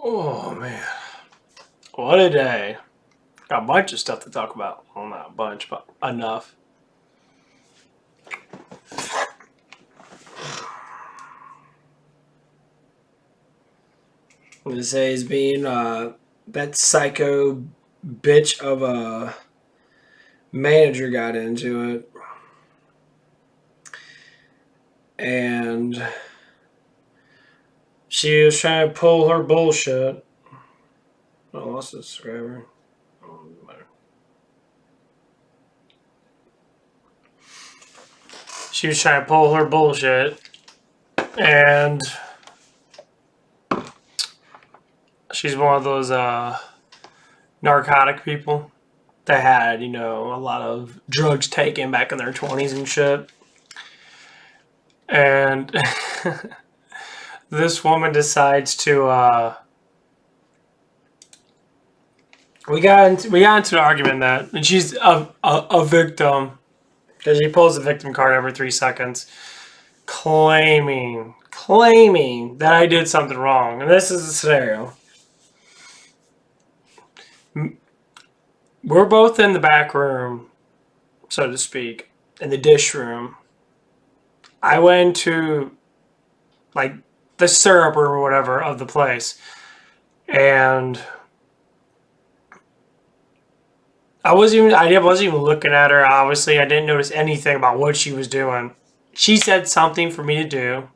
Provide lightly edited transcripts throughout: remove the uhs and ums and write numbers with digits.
Oh man, what a day! Got a bunch of stuff to talk about. Well, not a bunch, but enough. I'm gonna say is being that psycho bitch of a manager got into it, and she was trying to pull her bullshit. I lost the subscriber. She was trying to pull her bullshit, and she's one of those narcotic people that had, a lot of drugs taken back in their 20s and shit. And this woman decides to we got into an argument and she's a victim because she pulls the victim card every 3 seconds, claiming that I did something wrong. And this is the scenario. We're both in the back room, so to speak, in the dish room. I went to like the syrup room or whatever of the place, and I wasn't even looking at her. Obviously, I didn't notice anything about what she was doing. She said something for me to do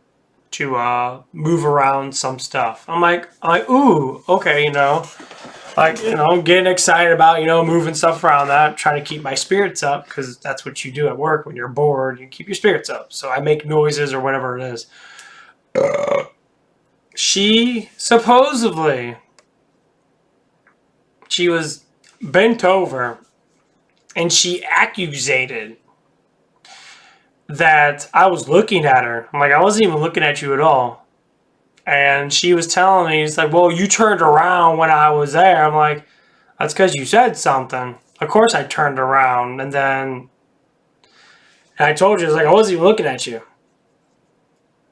to move around some stuff. I'm like, ooh, okay, I'm getting excited about, moving stuff around that, trying to keep my spirits up because that's what you do at work when you're bored. You keep your spirits up. So I make noises or whatever it is. She supposedly, she was bent over and she accusated that I was looking at her. I'm like, I wasn't even looking at you at all. And she was telling me, it's like, well, you turned around when I was there. I'm like, that's because you said something. Of course I turned around. And I told you, it's like, I wasn't even looking at you.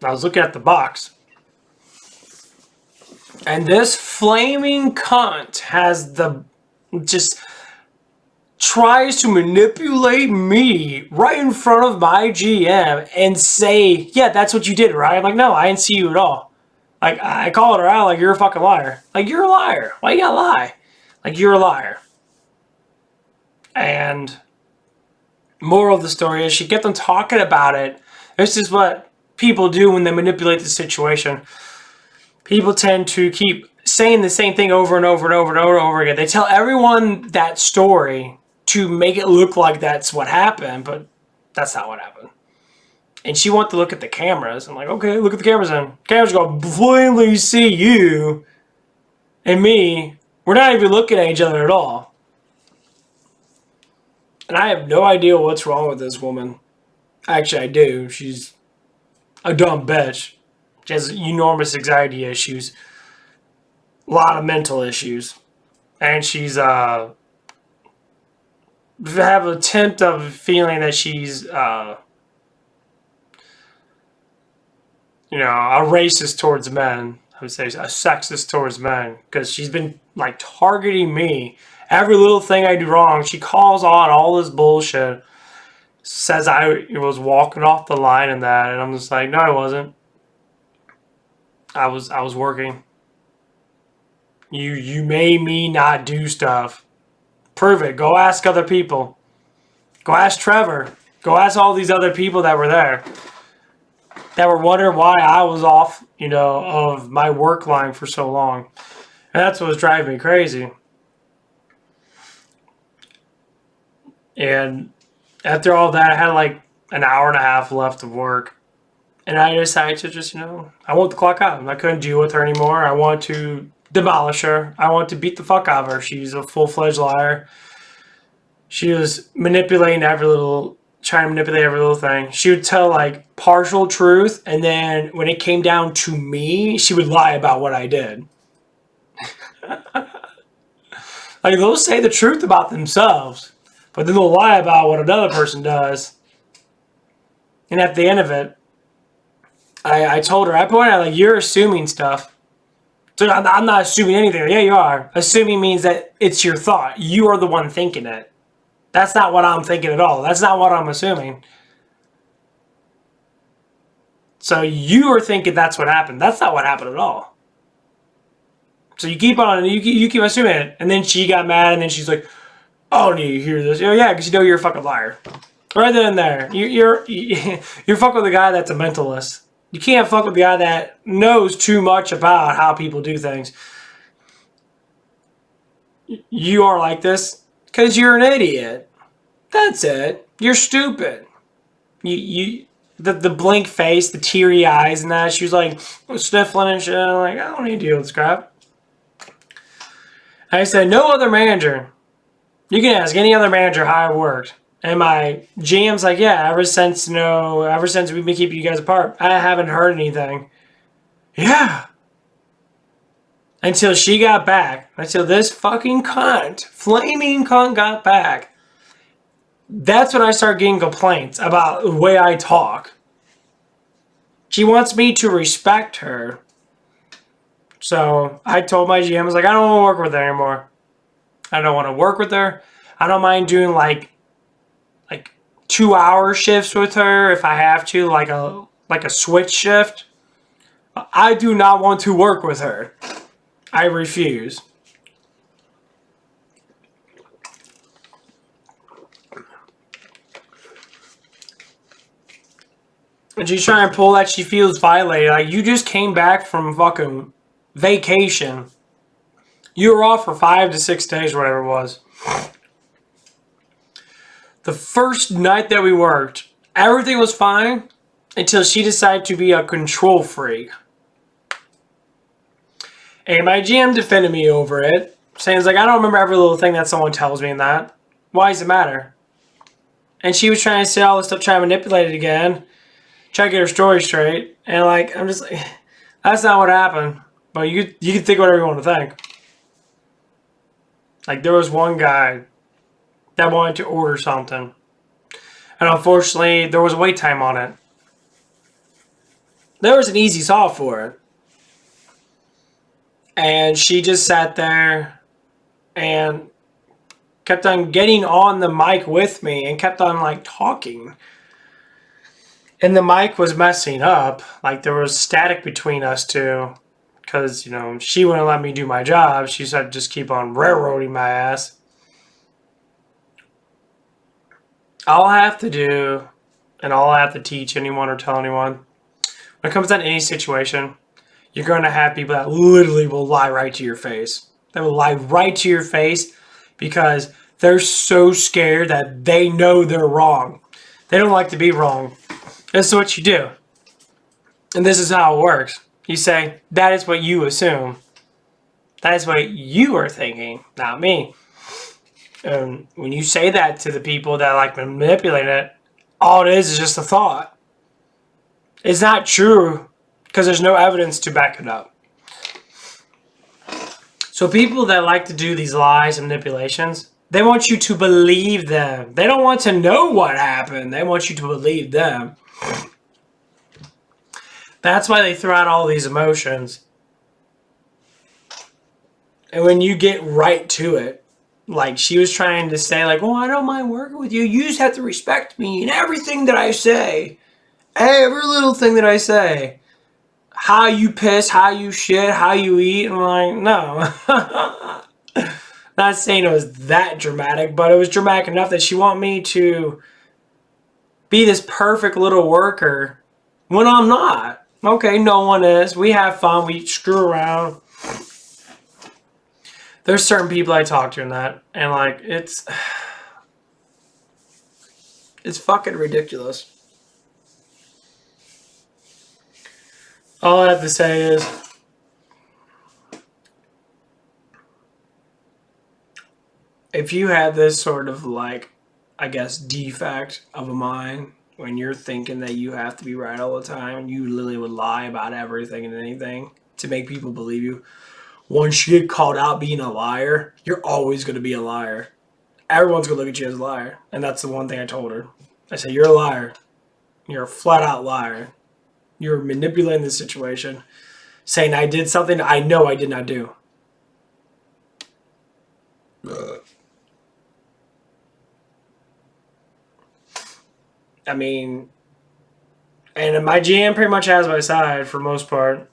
I was looking at the box. And this flaming cunt just tries to manipulate me right in front of my GM and say, yeah, that's what you did, right? I'm like, no, I didn't see you at all. Like, I called her out like, you're a fucking liar. Like, you're a liar. Why you gotta lie? Like, you're a liar. And moral of the story is she kept on talking about it. This is what people do when they manipulate the situation. People tend to keep saying the same thing over and over and over and over and over again. They tell everyone that story to make it look like that's what happened, but that's not what happened. And she wanted to look at the cameras. I'm like, okay, look at the cameras then. Cameras gonna plainly see you and me. We're not even looking at each other at all. And I have no idea what's wrong with this woman. Actually, I do. She's a dumb bitch. She has enormous anxiety issues. A lot of mental issues. And she's have an attempt of feeling that she's a racist towards men. I would say a sexist towards men, because she's been like targeting me. Every little thing I do wrong, she calls on all this bullshit. Says I was walking off the line and that, and I'm just like, no, I wasn't. I was working. You made me not do stuff. Prove it. Go ask other people. Go ask Trevor. Go ask all these other people that were there, that were wondering why I was off, of my work line for so long. And that's what was driving me crazy. And after all that, I had like an hour and a half left of work. And I decided to just, I want to clock out. I couldn't deal with her anymore. I want to demolish her. I want to beat the fuck out of her. She's a full-fledged liar. She was trying to manipulate every little thing. She would tell like partial truth, and then when it came down to me, she would lie about what I did. Like, they'll say the truth about themselves, but then they'll lie about what another person does. And at the end of it, I told her, I pointed out, like, you're assuming stuff. So I'm not assuming anything. Yeah, you are. Assuming means that it's your thought. You are the one thinking it. That's not what I'm thinking at all. That's not what I'm assuming. So you are thinking that's what happened. That's not what happened at all. So you keep on, you keep assuming it. And then she got mad, and then she's like, "Oh, do you hear this?" Oh yeah, because you know you're a fucking liar. Right then and there, you're fucking with a guy that's a mentalist. You can't fuck with the guy that knows too much about how people do things. You are like this because you're an idiot. That's it. You're stupid. The blank face, the teary eyes, and that. She was like sniffling and shit. I'm like, I don't need to deal with this crap. I said, no other manager. You can ask any other manager how it worked. And my GM's like, yeah, ever since we've been keeping you guys apart, I haven't heard anything. Yeah. Until she got back. Until this fucking cunt, flaming cunt got back. That's when I start getting complaints about the way I talk. She wants me to respect her. So I told my GM, I was like, I don't want to work with her anymore. I don't want to work with her. I don't mind doing like 2-hour shifts with her if I have to, like a switch shift. I do not want to work with her. I refuse. And she's trying to pull that she feels violated. Like, you just came back from fucking vacation. You were off for 5 to 6 days, whatever it was. The first night that we worked, everything was fine until she decided to be a control freak. And my GM defended me over it, saying, it's like, I don't remember every little thing that someone tells me in that. Why does it matter? And she was trying to say all this stuff, trying to manipulate it again, try to get her story straight. And like, I'm just like, that's not what happened. But you can think whatever you want to think. Like, there was one guy that wanted to order something. And unfortunately, there was a wait time on it. There was an easy solve for it. And she just sat there and kept on getting on the mic with me and kept on like talking. And the mic was messing up. Like, there was static between us two. Because, you know, she wouldn't let me do my job. She said just keep on railroading my ass. All I have to do, and all I have to teach anyone or tell anyone, when it comes down to any situation, you're going to have people that literally will lie right to your face. They will lie right to your face because they're so scared that they know they're wrong. They don't like to be wrong. This is what you do. And this is how it works. You say, that is what you assume. That is what you are thinking, not me. And when you say that to the people that like manipulate it, all it is just a thought. It's not true because there's no evidence to back it up. So people that like to do these lies and manipulations, they want you to believe them. They don't want to know what happened. They want you to believe them. That's why they throw out all these emotions. And when you get right to it, like she was trying to say, like, oh, I don't mind working with you. You just have to respect me and everything that I say. Every little thing that I say. How you piss, how you shit, how you eat. I'm like, no. Not saying it was that dramatic, but it was dramatic enough that she wanted me to be this perfect little worker when I'm not. Okay, no one is. We have fun. We screw around. There's certain people I talk to in that, and like, it's fucking ridiculous. All I have to say is, if you have this sort of like, I guess, defect of a mind, when you're thinking that you have to be right all the time, and you literally would lie about everything and anything to make people believe you. Once you get called out being a liar, you're always going to be a liar. Everyone's going to look at you as a liar. And that's the one thing I told her. I said, you're a liar. You're a flat out liar. You're manipulating the situation. saying I did something I know I did not do. I mean, and my GM pretty much has my side for the most part.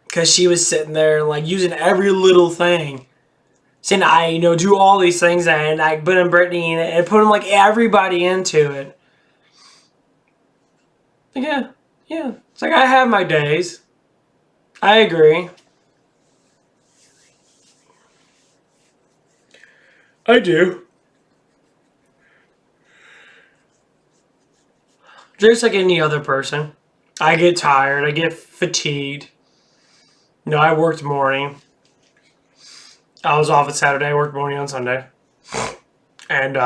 Because she was sitting there, like, using every little thing. Saying, do all these things, and I put in Brittany and putting, like, everybody into it. Yeah. It's like, I have my days. I agree. I do. Just like any other person. I get tired. I get fatigued. I worked morning. I was off at Saturday. I worked morning on Sunday. And,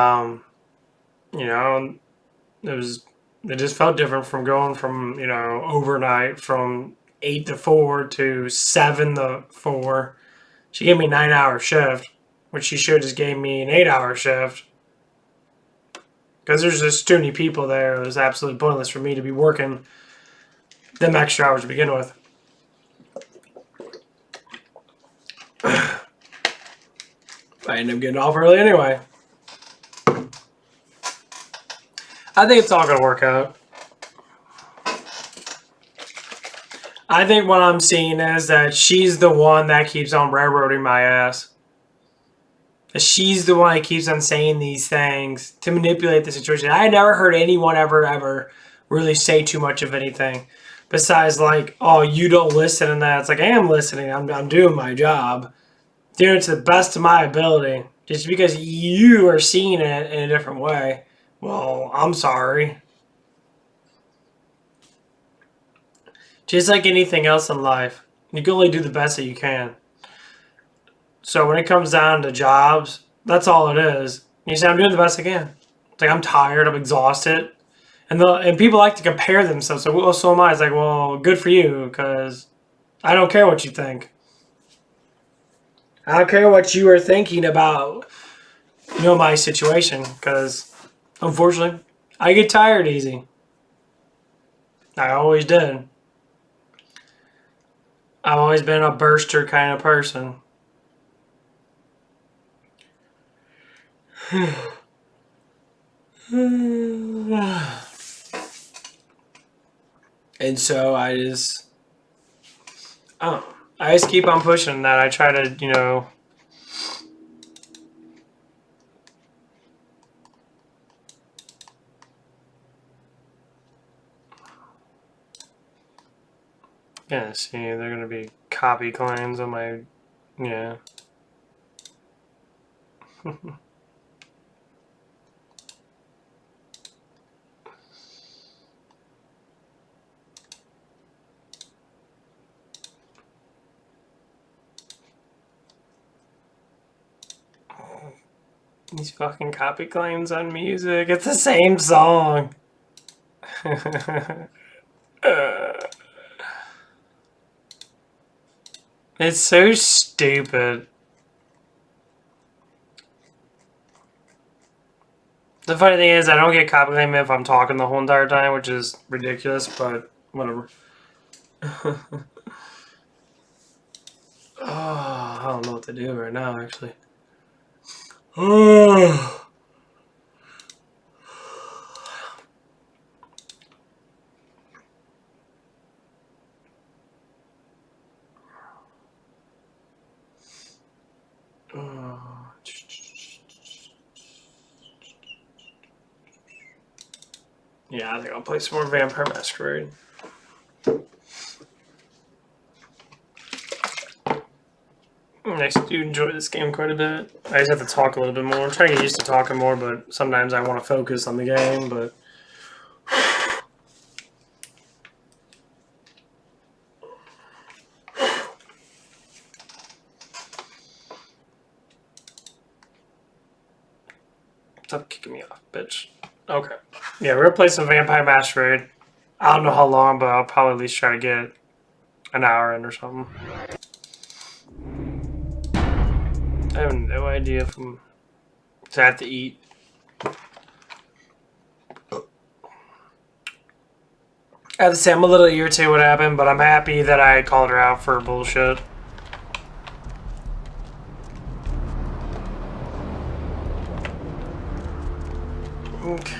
it just felt different from going from, overnight from 8 to 4 to 7 to 4. She gave me a 9-hour shift, which she should have just gave me an 8-hour shift. Because there's just too many people there. It was absolutely pointless for me to be working them extra hours to begin with. I ended up getting off early anyway. I think it's all going to work out. I think what I'm seeing is that she's the one that keeps on railroading my ass. She's the one that keeps on saying these things to manipulate the situation. I never heard anyone ever really say too much of anything. Besides, like, oh, you don't listen and that. It's like, I am listening. I'm doing my job. Doing it to the best of my ability. Just because you are seeing it in a different way. Well, I'm sorry. Just like anything else in life, you can only do the best that you can. So when it comes down to jobs, that's all it is. You say, I'm doing the best I can. It's like, I'm tired, I'm exhausted. And people like to compare themselves. So, well, so am I. It's like, well, good for you, because I don't care what you think. I don't care what you are thinking about, my situation, because unfortunately, I get tired easy. I always did. I've always been a burster kind of person. And so I just keep on pushing that. I try to, yeah, see, they're going to be copy claims on my, yeah. These fucking copy claims on music. It's the same song. It's so stupid. The funny thing is, I don't get copy claim if I'm talking the whole entire time, which is ridiculous, but whatever. Oh, I don't know what to do right now, actually. Oh. Yeah, I think I'll play some more Vampire Masquerade. I do enjoy this game quite a bit. I just have to talk a little bit more. I'm trying to get used to talking more, but sometimes I want to focus on the game, but... Stop kicking me off, bitch. Okay. Yeah, we're gonna play some Vampire Masquerade. I don't know how long, but I'll probably at least try to get an hour in or something. I have no idea if I'm... I have to eat. I have to say, I'm a little irritated what happened, but I'm happy that I called her out for bullshit. Okay.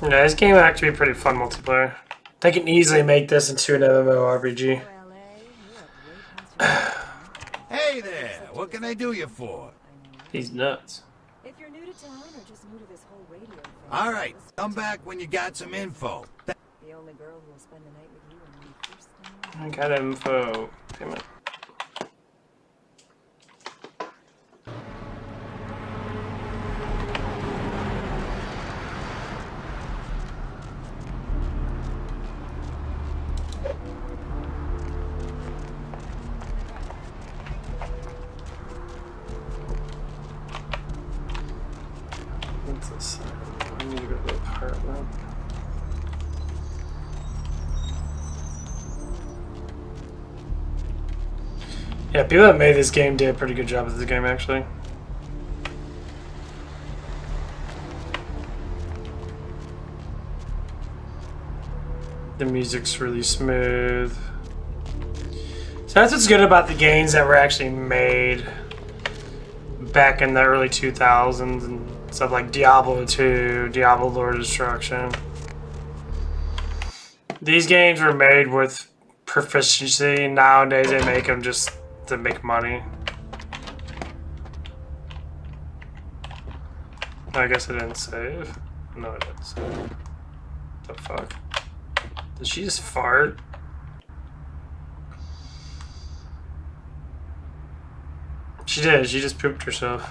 Yeah, this game actually be pretty fun multiplayer. They can easily make this into an MMORPG. Hey there, what can I do you for? He's nuts. If you're new to town or just new to this whole radio thing. All right, come back when you got some info. The only girl who will spend the night with you and me first thing. I got info. Damn it. What's this? I need to go to the apartment. Yeah, people that made this game did a pretty good job with this game, actually. The music's really smooth. So that's what's good about the games that were actually made back in the early 2000s and stuff like Diablo 2, Diablo Lord of Destruction. These games were made with proficiency. Nowadays they make them just to make money. I guess I didn't save. No, I didn't save. The fuck? Did she just fart? She did. She just pooped herself.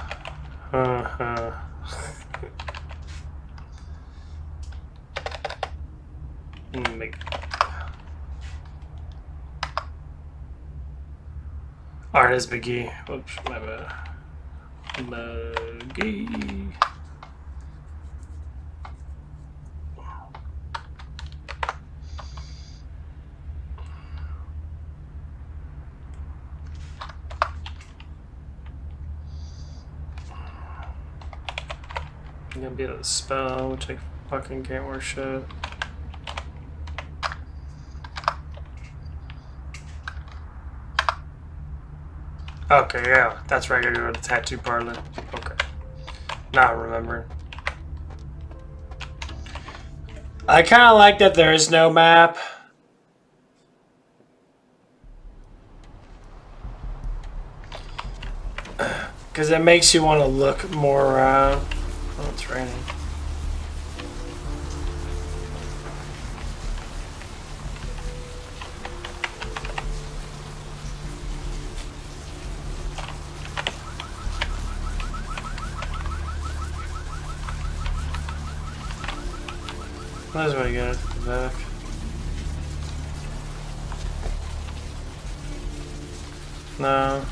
Make... Artist McGee. Oops, my bad. McGee. I'm gonna be able to spell, which I fucking can't work shit. Okay, yeah, that's right. I gotta go to the tattoo parlor. Okay. Now I remember. I kind of like that there is no map. Because it makes you want to look more around. Oh, it's raining. That's what I got at the back. No.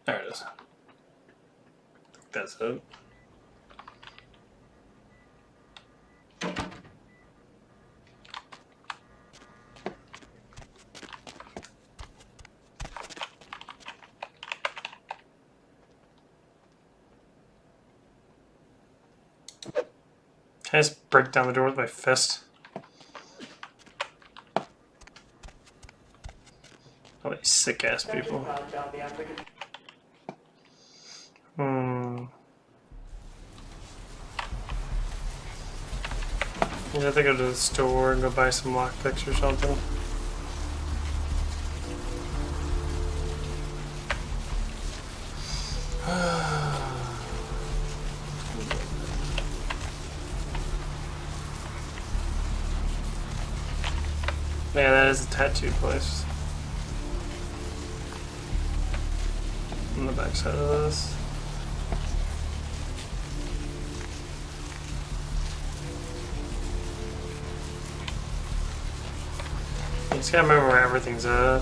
There it is. That's it. Can I just break down the door with my fist? Oh, these sick ass people. You have to go to the store and go buy some lockpicks or something. Yeah, that is a tattoo place. On the back side of this. You just gotta remember where everything's at.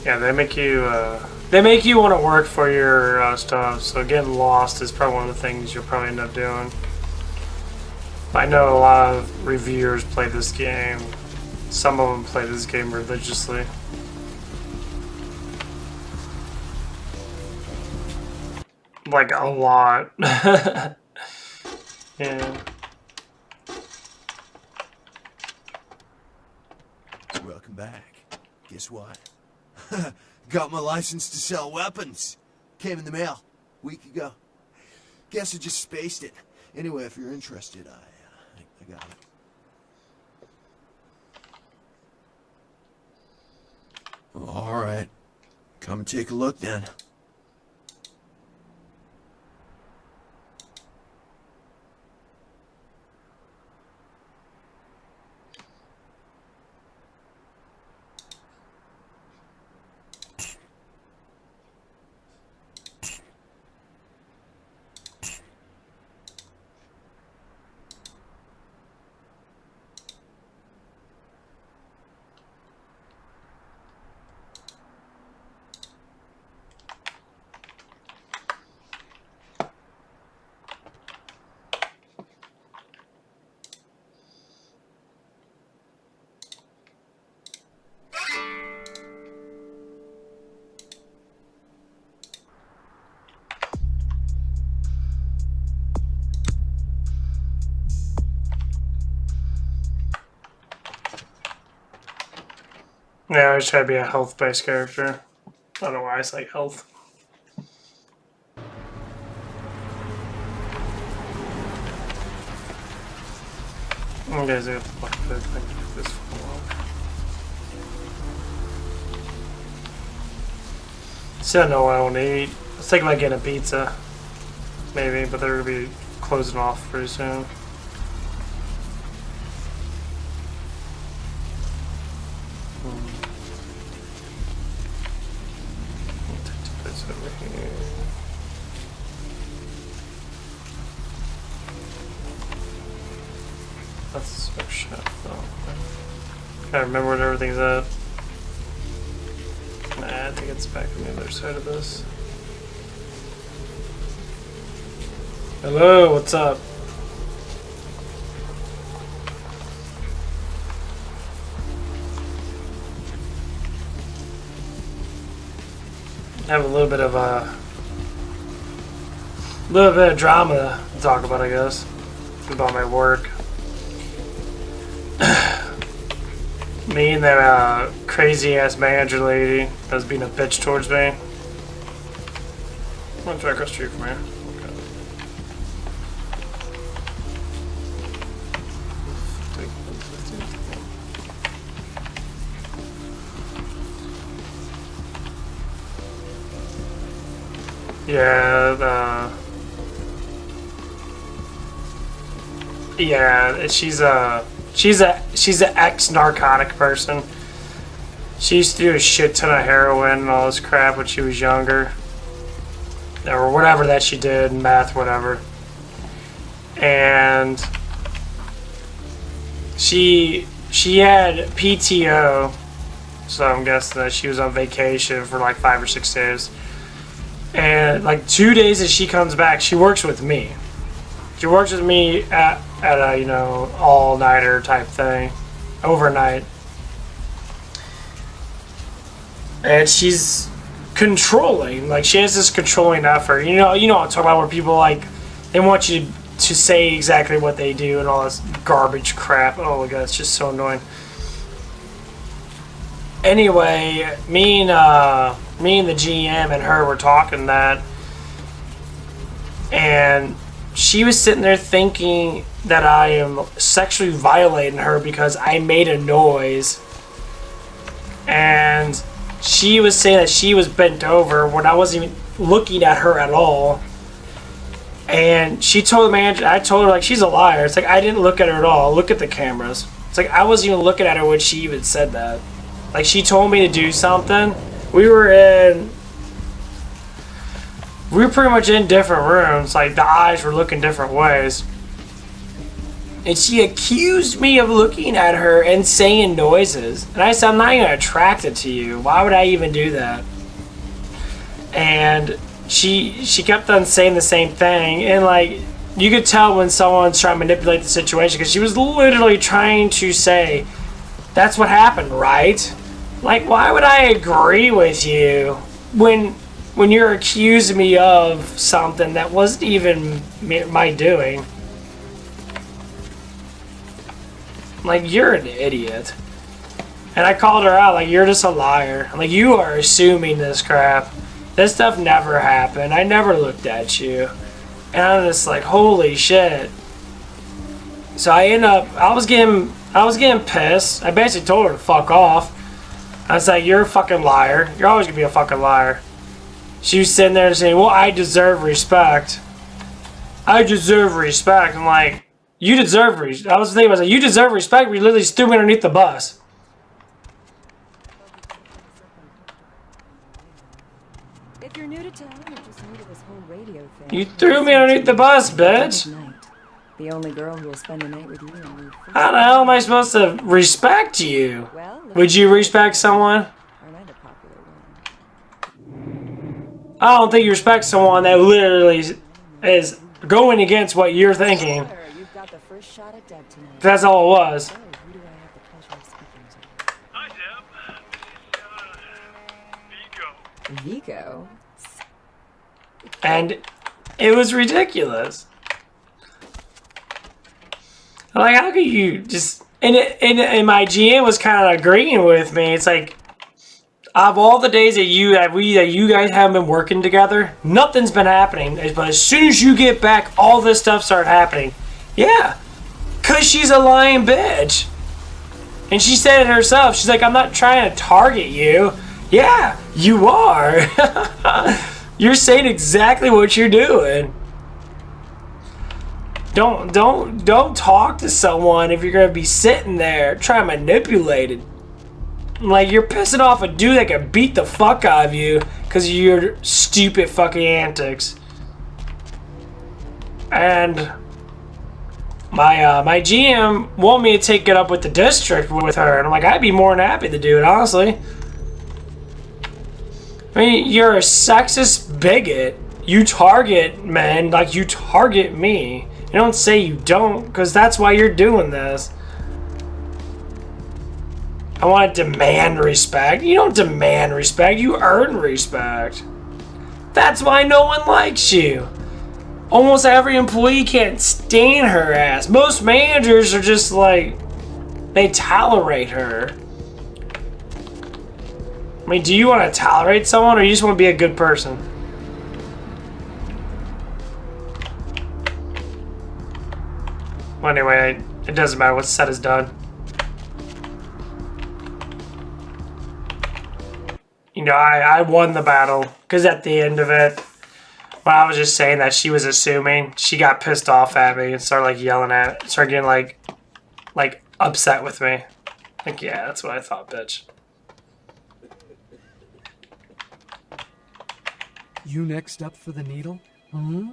Yeah, they make you want to work for your stuff. So getting lost is probably one of the things you'll probably end up doing. I know a lot of reviewers play this game. Some of them play this game religiously. Like a lot. Yeah. Welcome back. Guess what? Got my license to sell weapons. Came in the mail a week ago. Guess I just spaced it. Anyway, if you're interested, I got it. All right. Come take a look then. Yeah, I always try to be a health-based character. I don't know why it's like health. You guys have to look at this for a while. Still don't know what I want to eat. I was thinking about getting a pizza. Maybe, but they're going to be closing off pretty soon. That's the smoke shop though. Can't remember where everything's at. Nah, I think it's back on the other side of this. Hello, what's up? I have a little bit of drama to talk about, I guess, about my work. Me and that crazy ass manager lady that was being a bitch towards me. I'm gonna try across the street from here. Okay. Yeah, she's an ex-narcotic person. She used to do a shit ton of heroin and all this crap when she was younger. Or whatever that she did, meth, whatever. And she had PTO, so I'm guessing that she was on vacation for like 5 or 6 days. And like 2 days that she comes back, she works with me. She works with me at a, all-nighter type thing, overnight. And she's controlling, like she has this controlling effort. You know what I'm talking about, where people they want you to say exactly what they do and all this garbage crap. Oh my god, it's just so annoying. Anyway, me and the GM and her were talking that, and she was sitting there thinking that I am sexually violating her because I made a noise. And she was saying that she was bent over when I wasn't even looking at her at all. And she told the manager, I told her, she's a liar. It's like, I didn't look at her at all. Look at the cameras. It's like, I wasn't even looking at her when she even said that. Like, she told me to do something. We were pretty much in different rooms. Like, the eyes were looking different ways. and she accused me of looking at her and saying noises. And I said, I'm not even attracted to you. Why would I even do that? And she kept on saying the same thing, and like you could tell when someone's trying to manipulate the situation, because she was literally trying to say, that's what happened, right? Like, why would I agree with you when you're accusing me of something that wasn't even my doing? Like, you're an idiot. And I called her out, like, you're just a liar. Like, you are assuming this crap. This stuff never happened. I never looked at you. And I'm just like, holy shit. So I was getting pissed. I basically told her to fuck off. I was like, you're a fucking liar. You're always gonna be a fucking liar. She was sitting there saying, well, I deserve respect. I deserve respect. I'm like, you deserve respect. I was thinking, I was like, you deserve respect, but you literally threw me underneath the bus. If you're new to town or just new to this whole radio thing, You threw me underneath the bus, bitch. Night. The only girl who will spend the night with you and you first. How the hell am I supposed to respect you? Well, Would you respect someone? aren't I the popular one? I don't think you respect someone that literally is going against what you're thinking. Sir, you've got the first shot at Deb tonight. That's all it was. Oh, who do I have the pleasure of speaking to? Hi, Deb. Vigo. Vigo. And it was ridiculous. Like, how could you just... And my GM was kind of agreeing with me. It's like, of all the days that you guys haven't been working together, nothing's been happening. But as soon as you get back, all this stuff started happening. Yeah, because she's a lying bitch. And she said it herself. She's like, I'm not trying to target you. Yeah, you are. You're saying exactly what you're doing. Don't talk to someone if you're gonna be sitting there trying to manipulate it. Like, you're pissing off a dude that can beat the fuck out of you because of your stupid fucking antics. And my GM wanted me to take it up with the district with her, and I'm like, I'd be more than happy to do it, honestly. I mean, you're a sexist bigot. You target men like you target me. You don't say you don't, because that's why you're doing this. I want to demand respect. You don't demand respect, you earn respect. That's why no one likes you. Almost every employee can't stand her ass. Most managers are just like, they tolerate her. I mean, do you want to tolerate someone, or you just want to be a good person? Well, anyway, it doesn't matter. What's said is done. You know, I won the battle, because at the end of it, when I was just saying that she was assuming, she got pissed off at me and started like yelling at, started getting like upset with me. Like, yeah, that's what I thought, bitch. You next up for the needle? Hmm?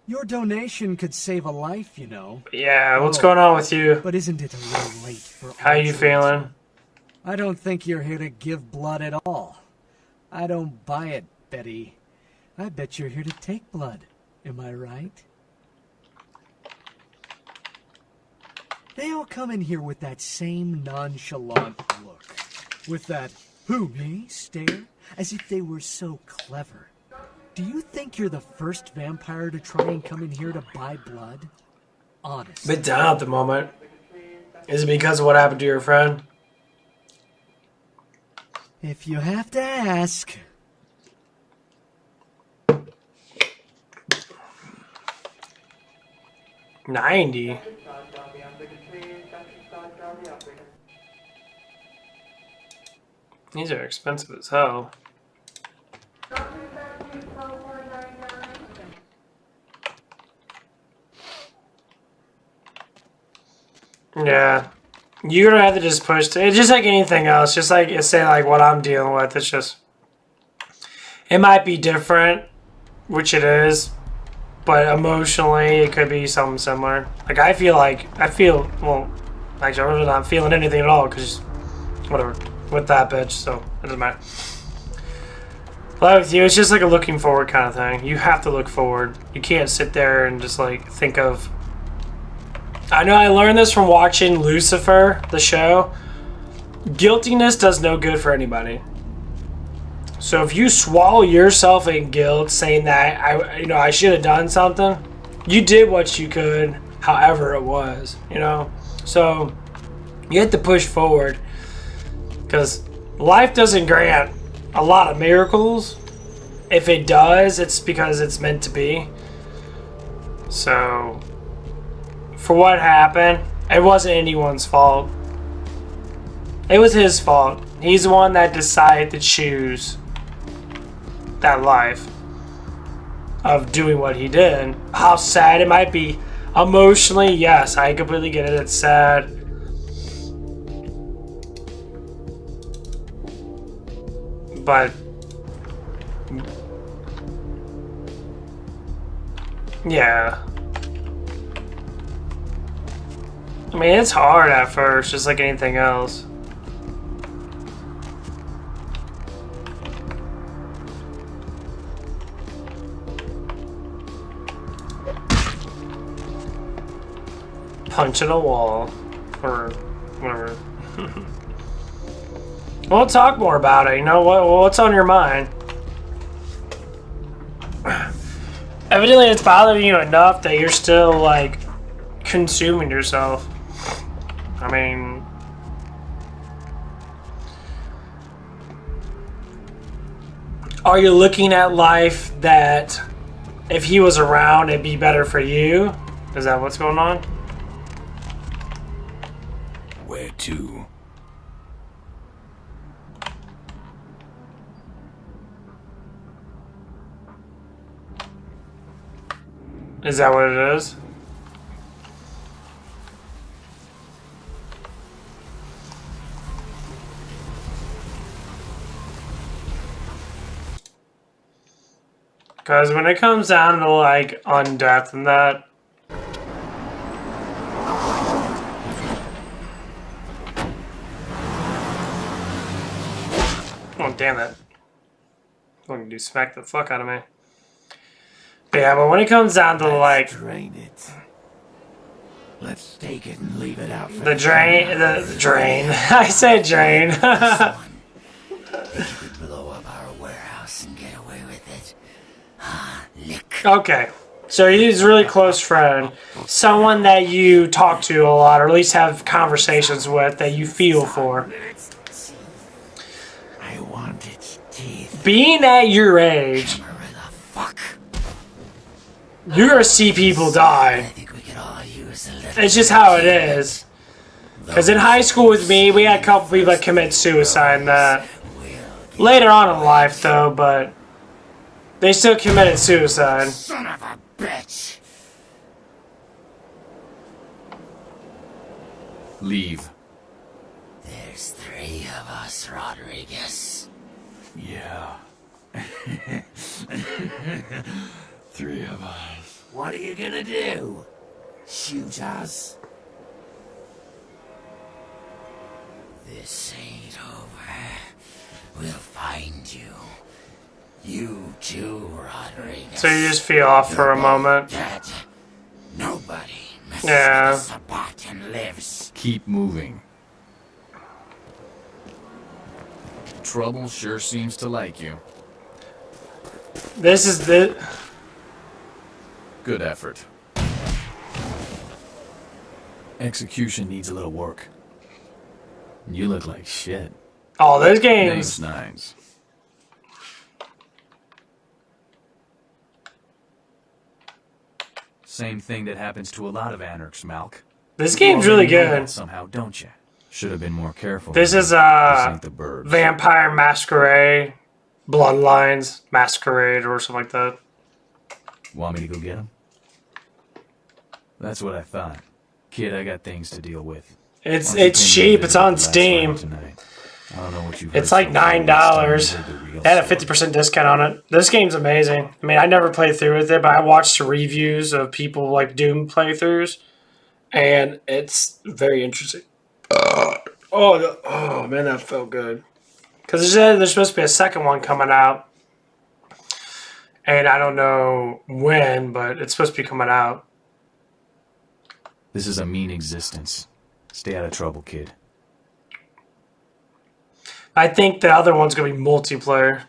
Your donation could save a life, you know. Yeah, what's going on with you? But isn't it a little late for How you altruism? feeling? I don't think you're here to give blood at all. I don't buy it, Betty. I bet you're here to take blood. Am I right? They all come in here with that same nonchalant look. With that, who, me, stare, as if they were so clever. Do you think you're the first vampire to try and come in here to buy blood? Honest. Bit down at the moment. Is it because of what happened to your friend? If you have to ask. $90. These are expensive as hell. Yeah. You're gonna have to just push it's just like anything else. Just like, say, like what I'm dealing with. It's just, it might be different, which it is, but emotionally it could be something similar. Like I feel well, actually I'm really not feeling anything at all because whatever with that bitch, so it doesn't matter. But with you, it's just like a looking forward kind of thing. You have to look forward. You can't sit there and just like think of. I know I learned this from watching Lucifer, the show. Guiltiness does no good for anybody. So if you swallow yourself in guilt, saying that I should have done something, you did what you could, however it was, So you have to push forward because life doesn't grant a lot of miracles. If it does, it's because it's meant to be. So for what happened, it wasn't anyone's fault. It was his fault. He's the one that decided to choose that life of doing what he did. How sad it might be. Emotionally, yes, I completely get it. It's sad. But yeah. I mean, it's hard at first, just like anything else. Punching a wall or whatever. We'll talk more about it. What's on your mind? Evidently, it's bothering you enough that you're still like consuming yourself. I mean, are you looking at life that if he was around, it'd be better for you? Is that what's going on? Where to? Is that what it is? Because when it comes down to like undeath and that, oh damn it! Fucking do smack the fuck out of me. But yeah, but when it comes down to like Drain it. Let's take it and leave it out for the drain. I said drain. Think you could blow up our warehouse and get away with it? Lick. Okay, so he's a really close friend, someone that you talk to a lot, or at least have conversations with that you feel for. I want its teeth. Being at your age, Hammer the fuck. you're gonna see people I die. think we could all use a little. It's just how it is. Because in high school with me, we had a couple people that commit suicide and that. Later on in life, though, but they still committed suicide. Son of a bitch. Leave. There's 3 of us, Rodriguez. Yeah. 3 of us. What are you gonna do? Shoot us? This ain't over. We'll find you. You too, Rodriguez. So you just feel off for a moment. Dead. Nobody messes Yeah. with a Sabaton lives. Keep moving. Trouble sure seems to like you. This is the. Good effort. Execution needs a little work. You look like shit. Oh, those Name's games. Nines. Same thing that happens to a lot of anarchs, Malk. This game's really You know that good. somehow, don't you? Should have been more careful. This is This ain't the birds. Vampire Masquerade, Bloodlines Masquerade, or something like that. Want me to go get him? That's what I thought. Kid, I got things to deal with. It's Why don't you it's ping me cheap. the It's on last Steam. round tonight? I don't know what you've It's heard like so far, $9. but it's time to hear the real They had a story. 50% discount on it. This game's amazing. I mean, I never played through with it, but I watched reviews of people like Doom playthroughs, and it's very interesting. Oh man, that felt good. Because there's supposed to be a second one coming out, and I don't know when, but it's supposed to be coming out. This is a mean existence. Stay out of trouble, kid. I think the other one's gonna be multiplayer.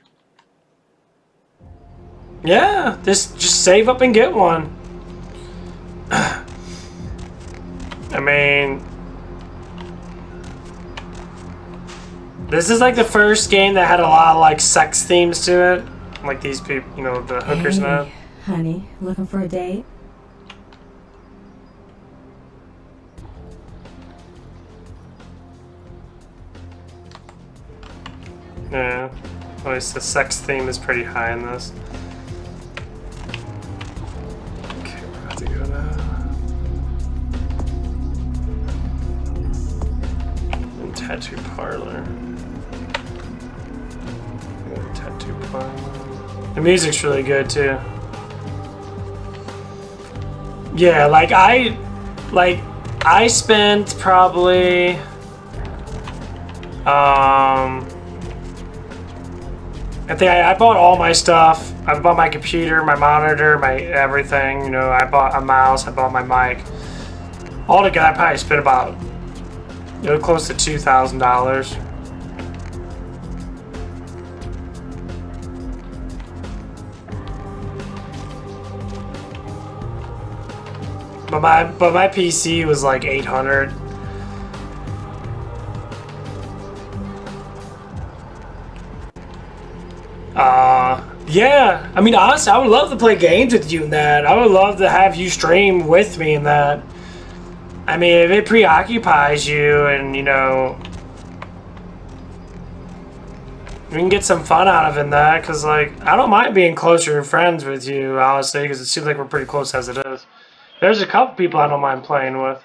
Yeah, just save up and get one. I mean, this is like the first game that had a lot of like sex themes to it, like these people, you know, the hookers and that. Hey, honey, looking for a date? Yeah, at least the sex theme is pretty high in this. Okay, we're about to go now. And tattoo parlor. Tattoo parlor. The music's really good too. Yeah, I spent probably I think I bought all my stuff. I bought my computer, my monitor, my everything. You know, I bought a mouse, I bought my mic. All together, I probably spent about, you know, close to $2,000. But my PC was like 800. Yeah. I mean, honestly, I would love to play games with you in that. I would love to have you stream with me in that. I mean, if it preoccupies you and, you know, we can get some fun out of it in that, because, like, I don't mind being closer friends with you, honestly, because it seems like we're pretty close as it is. There's a couple people I don't mind playing with.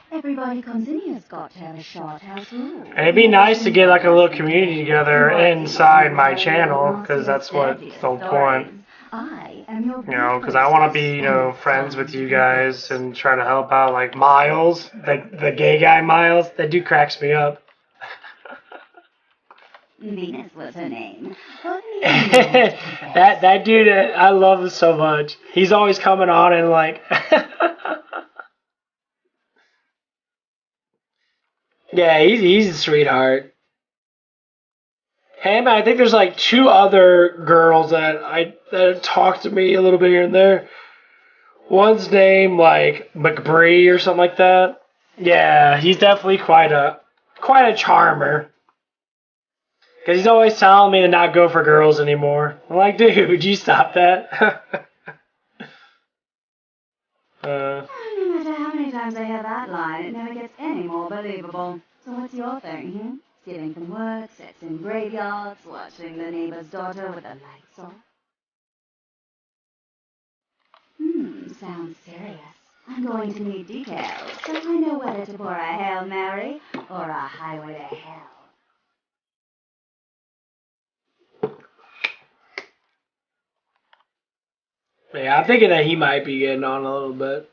Everybody comes in here's got to have a short house rule. It'd be nice to get like a little community together inside my channel, because that's what the whole point. I am your You know, because I want to be, you know, friends with you guys and try to help out, like Miles, the gay guy Miles. That dude cracks me up. Venus was her name. that dude, I love him so much. He's always coming on and like. Yeah, he's a sweetheart. Hey man, I think there's like two other girls that talk to me a little bit here and there. One's named like McBree or something like that. Yeah, he's definitely quite a charmer. Cause he's always telling me to not go for girls anymore. I'm like, dude, would you stop that? No matter how many times I hear that line, it never gets any more believable. So what's your thing, hmm? Stealing from work, sex in graveyards, watching the neighbor's daughter with the lights off? Sounds serious. I'm going to need details, so I know whether to pour a Hail Mary or a highway to hell. Yeah, I'm thinking that he might be getting on a little bit.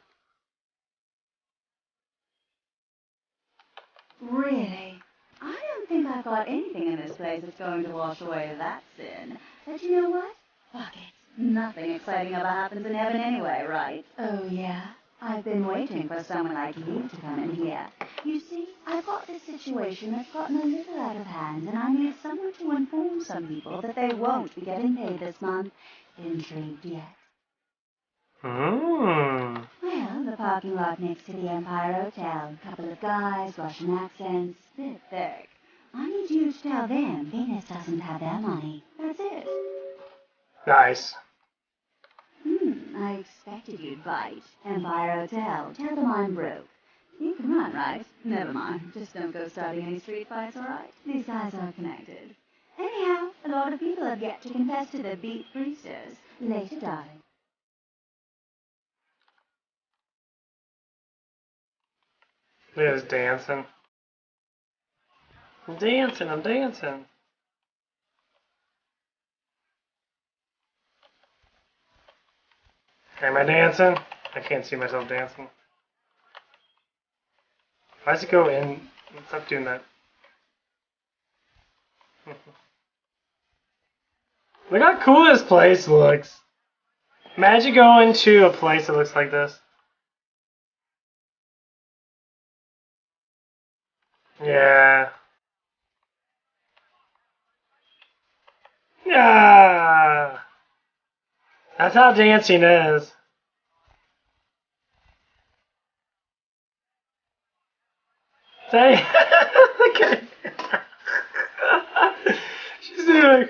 Really? I don't think I've got anything in this place that's going to wash away that sin. But you know what? Fuck it. Nothing exciting ever happens in heaven anyway, right? Oh, yeah? I've been waiting for someone like you to come in here. You see, I've got this situation that's gotten a little out of hand, and I need someone to inform some people that they won't be getting paid this month. Intrigued yet? Mm. Well, the parking lot next to the Empire Hotel. Couple of guys, Russian accents, bit thick. I need you to tell them Venus doesn't have their money. That's it. Nice. I expected you'd bite. Empire Hotel. Tell them I'm broke. You can run, right? Never mind. Just don't go starting any street fights, alright? These guys are connected. Anyhow, a lot of people have yet to confess to their beat priestess. Later, darling. Look at us dancing. I'm dancing, I'm dancing. Am I dancing? I can't see myself dancing. Why does it go in? Stop doing that. Look how cool this place looks. Imagine going to a place that looks like this. Yeah. Yeah. That's how dancing is. Say, okay. She's doing.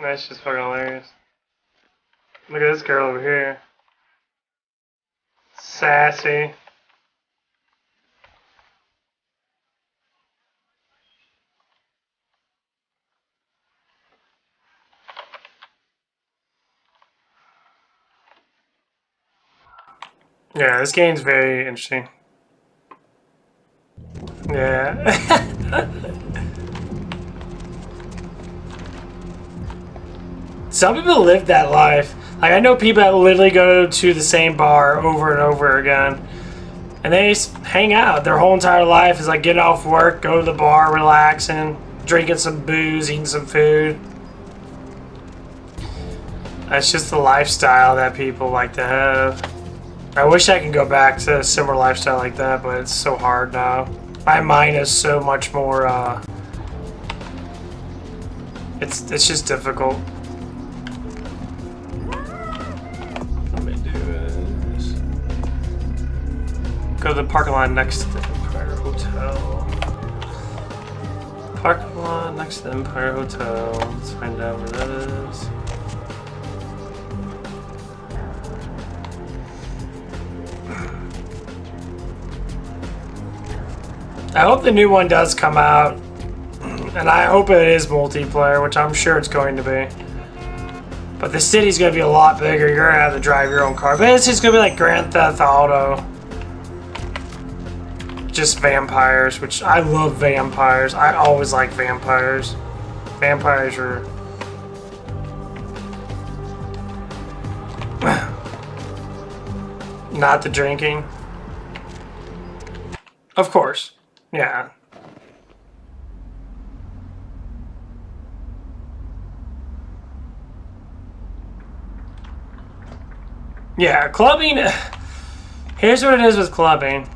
That's just fucking hilarious. Look at this girl over here. Sassy. Yeah, this game's very interesting. Yeah. Some people live that life. Like, I know people that literally go to the same bar over and over again. And they just hang out. Their whole entire life is like getting off work, go to the bar, relaxing, drinking some booze, eating some food. That's just the lifestyle that people like to have. I wish I could go back to a similar lifestyle like that, but it's so hard now. My mind is so much more, it's just difficult. Let me do this. Go to the parking lot next to the Empire Hotel. Parking lot next to the Empire Hotel. Let's find out where that is. I hope the new one does come out, and I hope it is multiplayer, which I'm sure it's going to be. But the city's going to be a lot bigger. You're going to have to drive your own car. But it's just going to be like Grand Theft Auto. Just vampires, which I love vampires. I always like vampires. Vampires are... Not the drinking. Of course. Yeah. Yeah, clubbing. Here's what it is with clubbing.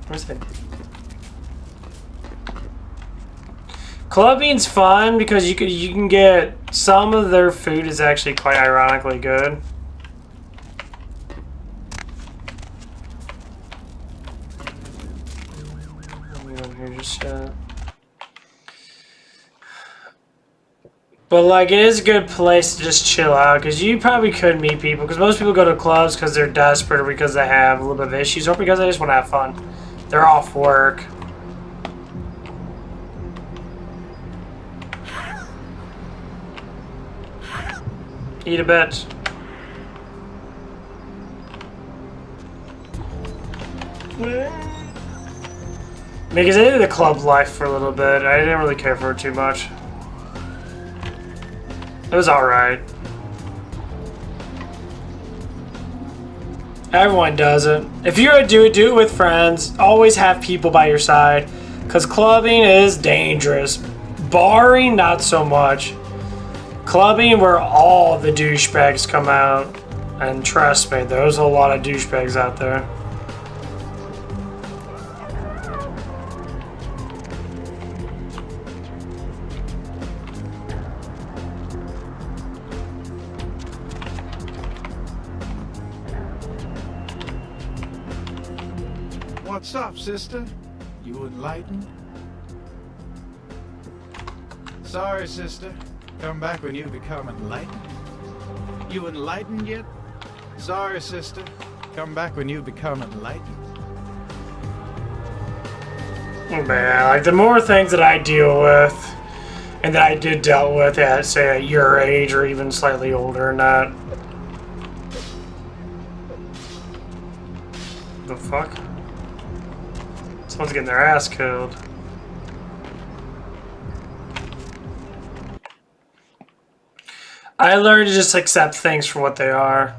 Where's that? Clubbing's fun because you can get some of their food is actually quite ironically good. But like, it is a good place to just chill out because you probably could meet people because most people go to clubs because they're desperate or because they have a little bit of issues or because they just want to have fun. They're off work. Eat a bit. Because I did the club life for a little bit. I didn't really care for it too much. It was alright. Everyone does it. If you're gonna do it with friends. Always have people by your side. Because clubbing is dangerous. Barring, not so much. Clubbing where all the douchebags come out. And trust me, there's a lot of douchebags out there. What's up, sister? You enlightened? Sorry, sister. Come back when you become enlightened. You enlightened yet? Sorry, sister. come back when you become enlightened. Man, like the more things that I deal with, and that I did dealt with at, say, at your age or even slightly older than that. The fuck? Someone's getting their ass killed. I learned to just accept things for what they are.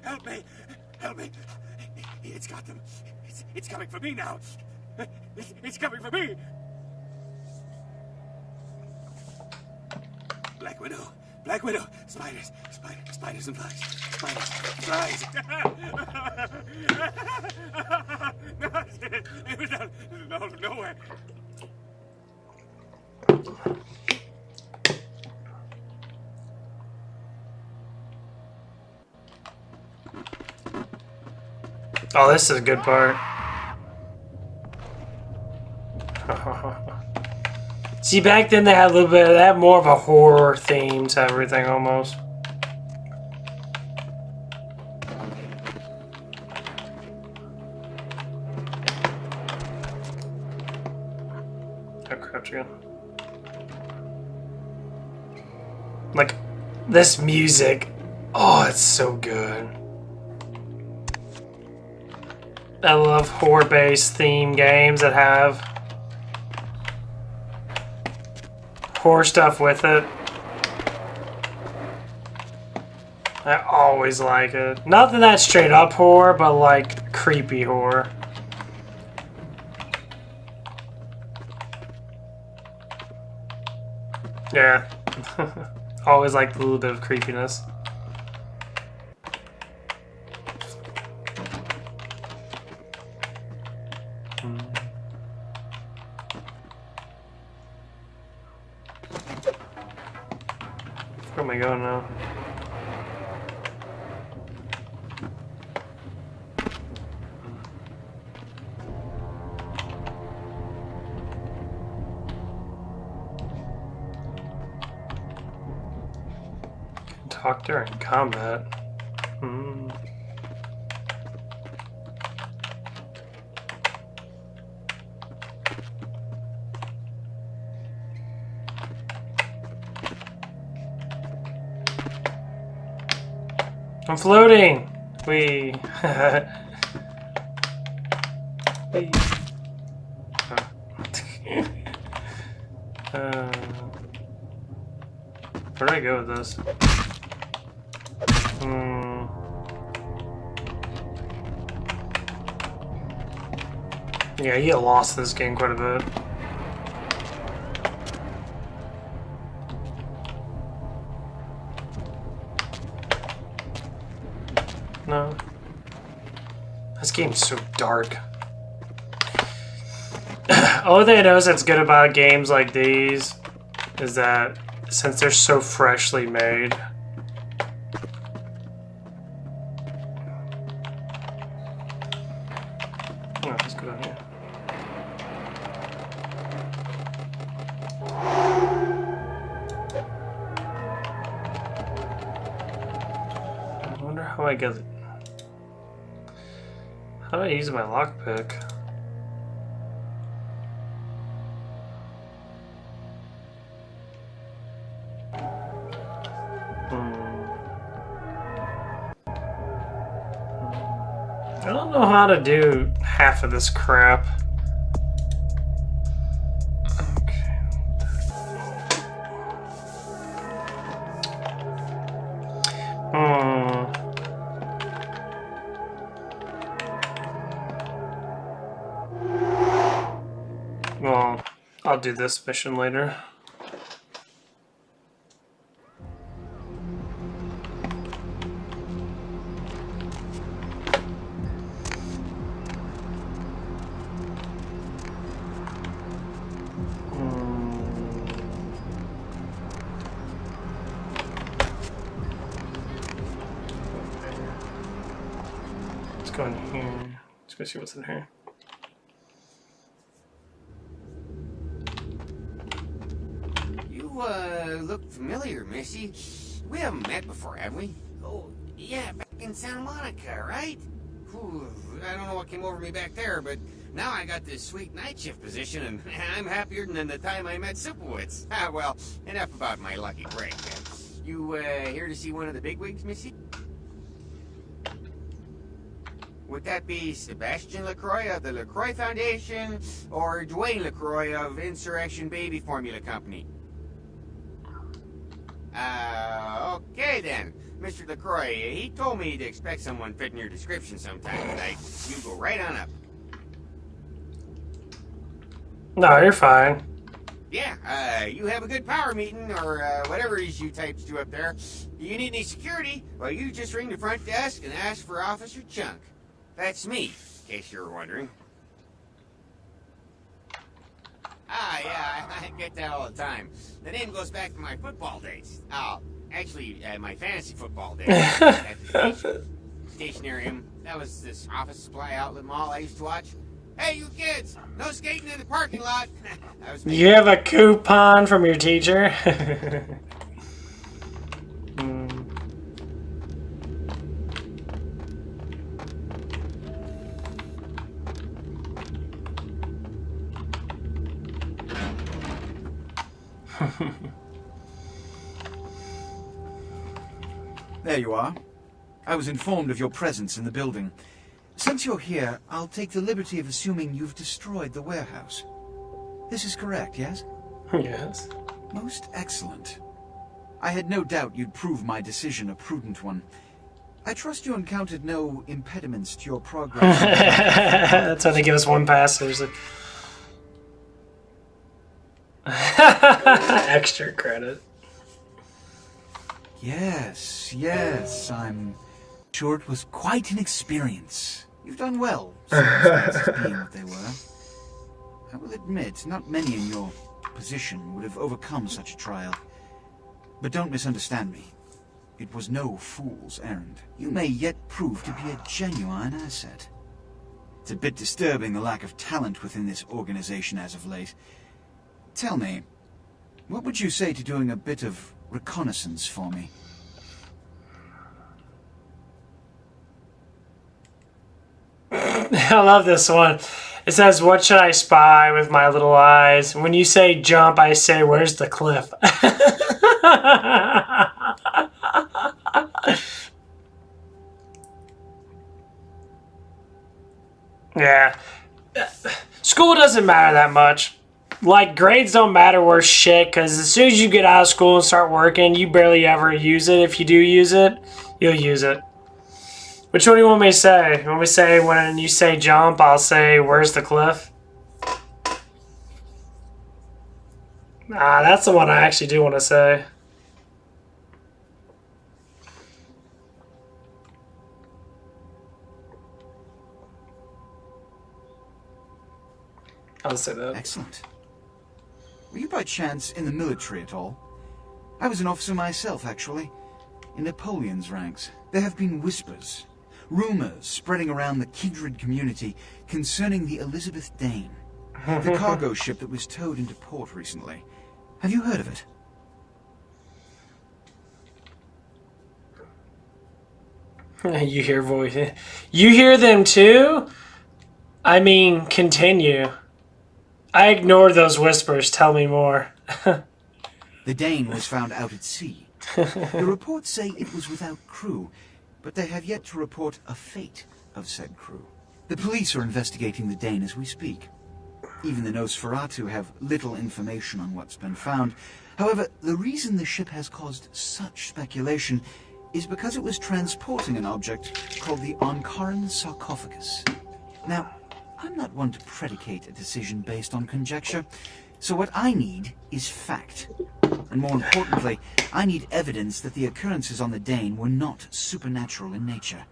Help me! Help me! It's got them. It's coming for me now. It's coming for me. Black Widow. Black Widow. Spiders. Spiders and flies. Spiders. Flies. It was out of nowhere. Oh, this is a good part. See, back then they had a little bit, they had more of a horror theme to everything almost. Oh, crouch again. Like, this music, oh, it's so good. I love horror-based theme games that have horror stuff with it. I always like it. Nothing that straight up horror, but like creepy horror. Yeah. Always like a little bit of creepiness. Where am I going now? Can talk during combat. I'm floating! Wee. Wee. Where do I go with this? Yeah, you get lost in this game quite a bit. No. This game's so dark. Only thing I notice that's good about games like these is that since they're so freshly made, oh, let's go down here. I wonder how I get it. How do I use my lockpick? I don't know how to do half of this crap. Well, I'll do this mission later. Let's go in here. Let's go see what's in here. look familiar, Missy. We haven't met before, have we? Oh, yeah, back in Santa Monica, right? Whew, I don't know what came over me back there, but now I got this sweet night shift position, and I'm happier than the time I met Sipowicz. Ah, well, enough about my lucky break. You, here to see one of the bigwigs, Missy? Would that be Sebastian LaCroix of the LaCroix Foundation, or Dwayne LaCroix of Insurrection Baby Formula Company? Okay then. Mr. LaCroix, he told me to expect someone fitting your description sometime tonight. You go right on up. No, you're fine. Yeah, you have a good power meeting, or whatever it is you types do up there. Do you need any security? Well, you just ring the front desk and ask for Officer Chunk. That's me, in case you were wondering. Ah, yeah, I get that all the time. The name goes back to my football days. Oh, actually, my fantasy football days. At the Stationarium. That was this office supply outlet mall I used to watch. Hey, you kids! No skating in the parking lot! That was me. You have a coupon from your teacher? There you are. I was informed of your presence in the building. Since you're here, I'll take the liberty of assuming you've destroyed the warehouse. This is correct, yes? Yes. Most excellent. I had no doubt you'd prove my decision a prudent one. I trust you encountered no impediments to your progress. That's how they give us one pass. There's like extra credit. Yes, I'm sure it was quite an experience. You've done well, circumstances being what they were. I will admit, not many in your position would have overcome such a trial. But don't misunderstand me. It was no fool's errand. You may yet prove to be a genuine asset. It's a bit disturbing, the lack of talent within this organization as of late. Tell me, what would you say to doing a bit of reconnaissance for me? I love this one. It says, "What should I spy with my little eyes? When you say jump, I say, where's the cliff?" Yeah. School doesn't matter that much. Like, grades don't matter worth shit, because as soon as you get out of school and start working, you barely ever use it. If you do use it, you'll use it. Which one do you want me to say? You want me to say when you say jump, I'll say, where's the cliff? Ah, that's the one I actually do want to say. I'll say that. Excellent. Were you by chance in the military at all? I was an officer myself, actually. In Napoleon's ranks. There have been whispers, rumors spreading around the kindred community concerning the Elizabeth Dane, the cargo ship that was towed into port recently. Have you heard of it? You hear voices. You hear them too? I mean, continue. I ignored those whispers. Tell me more. The Dane was found out at sea. The reports say it was without crew, but they have yet to report a fate of said crew. The police are investigating the Dane as we speak. Even the Nosferatu have little information on what's been found. However, the reason the ship has caused such speculation is because it was transporting an object called the Ankaran sarcophagus. Now, I'm not one to predicate a decision based on conjecture, so what I need is fact. And more importantly, I need evidence that the occurrences on the Dane were not supernatural in nature,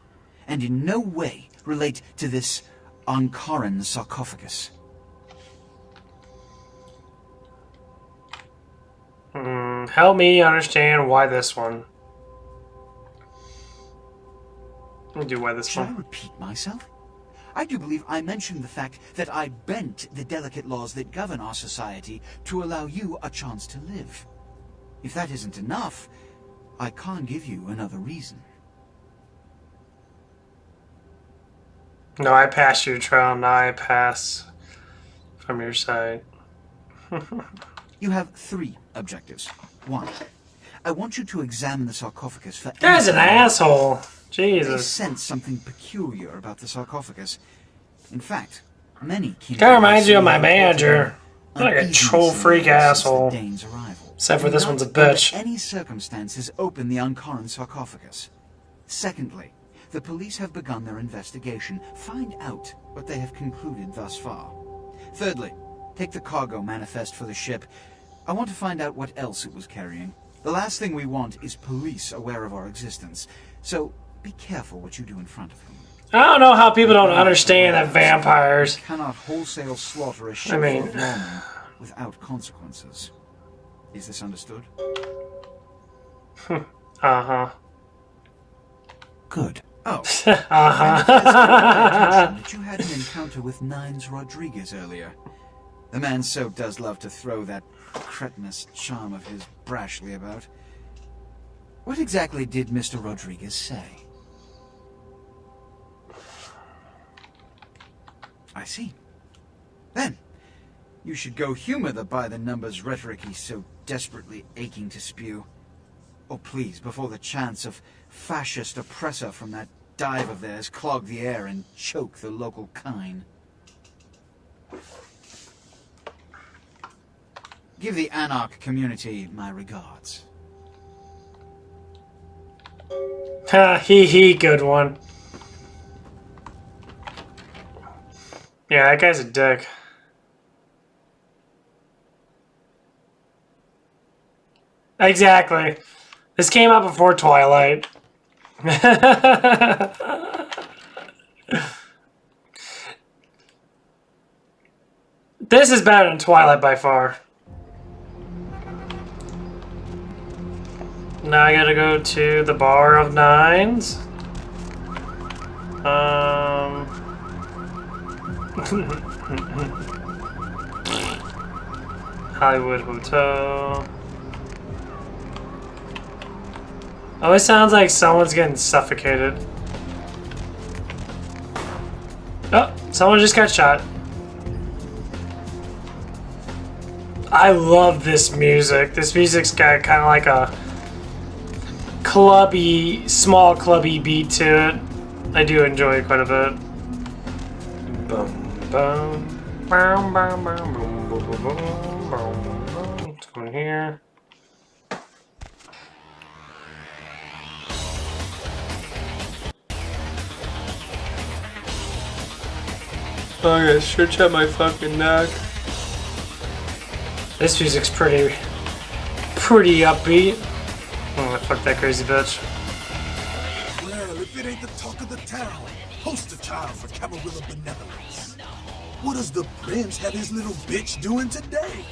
and in no way relate to this Ankaran sarcophagus. Help me understand why this one. Let me do why this Shall one. I repeat myself? I do believe I mentioned the fact that I bent the delicate laws that govern our society to allow you a chance to live. If that isn't enough, I can't give you another reason. No, I pass you, Trial. No, I pass from your side. You have 3 objectives. 1. I want you to examine the sarcophagus for There's an anything. asshole. They Jesus. sense something peculiar about the sarcophagus. In fact, many Kind of reminds you of my manager. Like a troll freak asshole. Except for this one's a bitch. Under any circumstances, open the Ankaran sarcophagus. Secondly, the police have begun their investigation. Find out what they have concluded thus far. Thirdly, take the cargo manifest for the ship. I want to find out what else it was carrying. The last thing we want is police aware of our existence. So be careful what you do in front of them. I don't know how people don't understand that vampires. You cannot wholesale slaughter a ship I mean- full of lawmen without consequences. Is this understood? Uh-huh. Good. Oh. Uh-huh. That you had an encounter with Nines Rodriguez earlier. The man so does love to throw that cretinous charm of his brashly about. What exactly did Mr. Rodriguez say? I see. Then, you should go humor the by-the-numbers rhetoric he's so desperately aching to spew. Oh, please, before the chance of fascist oppressor from that dive of theirs clog the air and choke the local kine. Give the Anarch community my regards. Ha, hee, good one. Yeah, that guy's a dick. Exactly. This came out before Twilight. This is better than Twilight by far. Now I gotta go to the Bar of Nines. Hollywood Hotel. Oh, it sounds like someone's getting suffocated. Oh, someone just got shot. I love this music. This music's got kind of like a clubby, small clubby beat to it. I do enjoy it quite a bit. Boom, boom. Boom, boom, boom, boom, boom, boom, boom, boom. Let's go in here. Oh yeah, stretch out my fucking neck. This music's pretty upbeat. Oh, fuck that crazy bitch. Well, if it ain't the talk of the town, poster child for Camarilla benevolence. What does the prince have his little bitch doing today?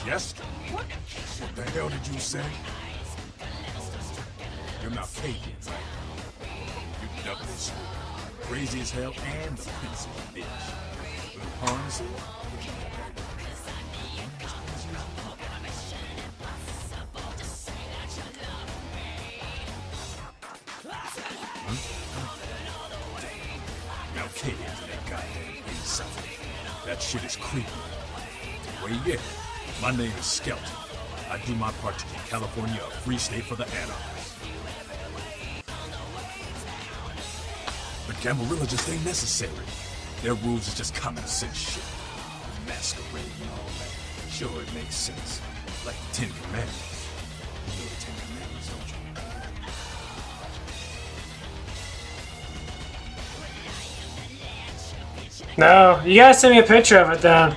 Jester? What the hell did you say? You're not Cajun, right? You doubly sweet. Crazy as hell and the prince of a bitch. Little harness it? Now Cajun to that goddamn inside. That shit is creepy. Where you at? My name is Skelton. I do my part to keep California a free state for the anarchists. But Camarilla just ain't necessary. Their rules is just common sense shit. Masquerade and all that. Sure, it makes sense. Like the Ten Commandments. You know the Ten Commandments, don't you? No, you gotta send me a picture of it then.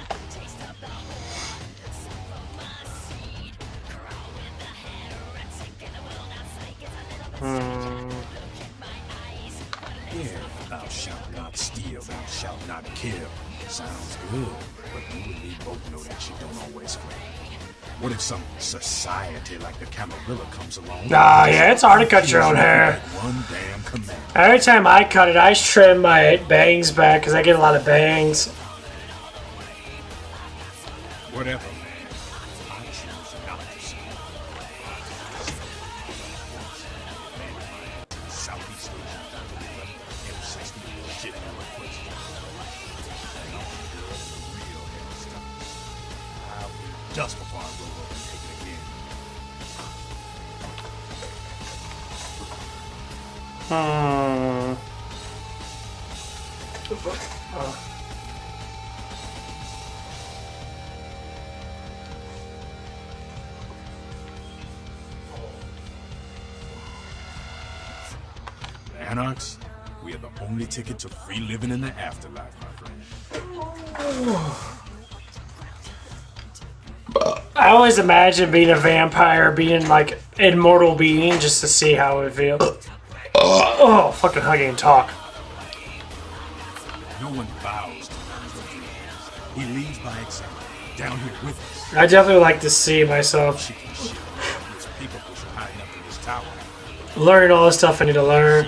Yeah, thou shalt not steal, thou shalt not kill. Sounds good, but you and me both know that shit don't always flow. What if some society like the Camarilla comes along? Nah, yeah, it's hard to cut your own hair. One damn command. Every time I cut it, I trim my bangs back because I get a lot of bangs. Whatever, man. I choose dust before I roll over and take it again. Anarchs, we are the only ticket to free living in the afterlife, my friend. I always imagine being a vampire, being like an immortal being, just to see how it feels. Oh, fucking hugging and talk. No one bows to man's dreams. He leads by example. Down here with us. I definitely like to see myself There's people pushing hiding up in this tower. learn all the stuff I need to learn.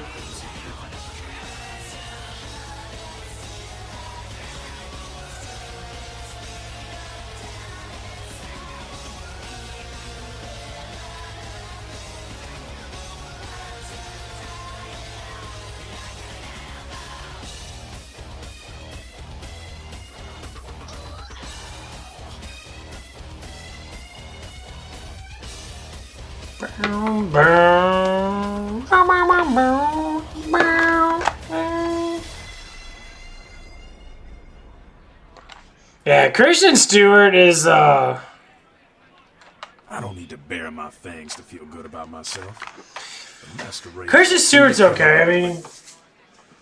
Yeah, Christian Stewart is I don't need to bare my fangs to feel good about myself. The masquerade. Christian Stewart's okay. I mean,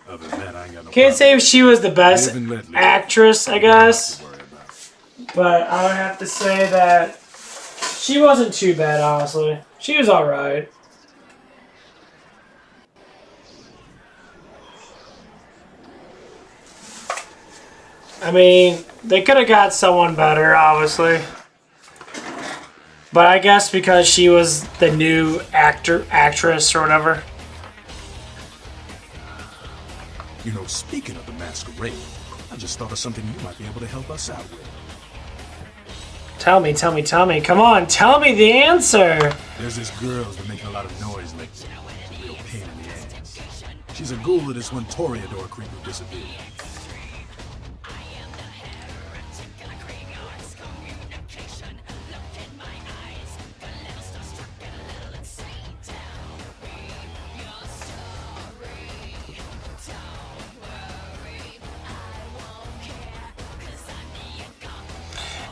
Other than that, I ain't got no can't say problem. if she was the best Live and let live. actress, I guess, Don't have to worry about it. but I would have to say that she wasn't too bad, honestly. She was alright. I mean, they could have got someone better, obviously. But I guess because she was the new actress or whatever. You know, speaking of the masquerade, I just thought of something you might be able to help us out with. Tell me. Come on, tell me the answer. There's this girl who's been making a lot of noise lately. It's a real pain in the ass. She's a ghoul of this one Toreador creep who disappeared.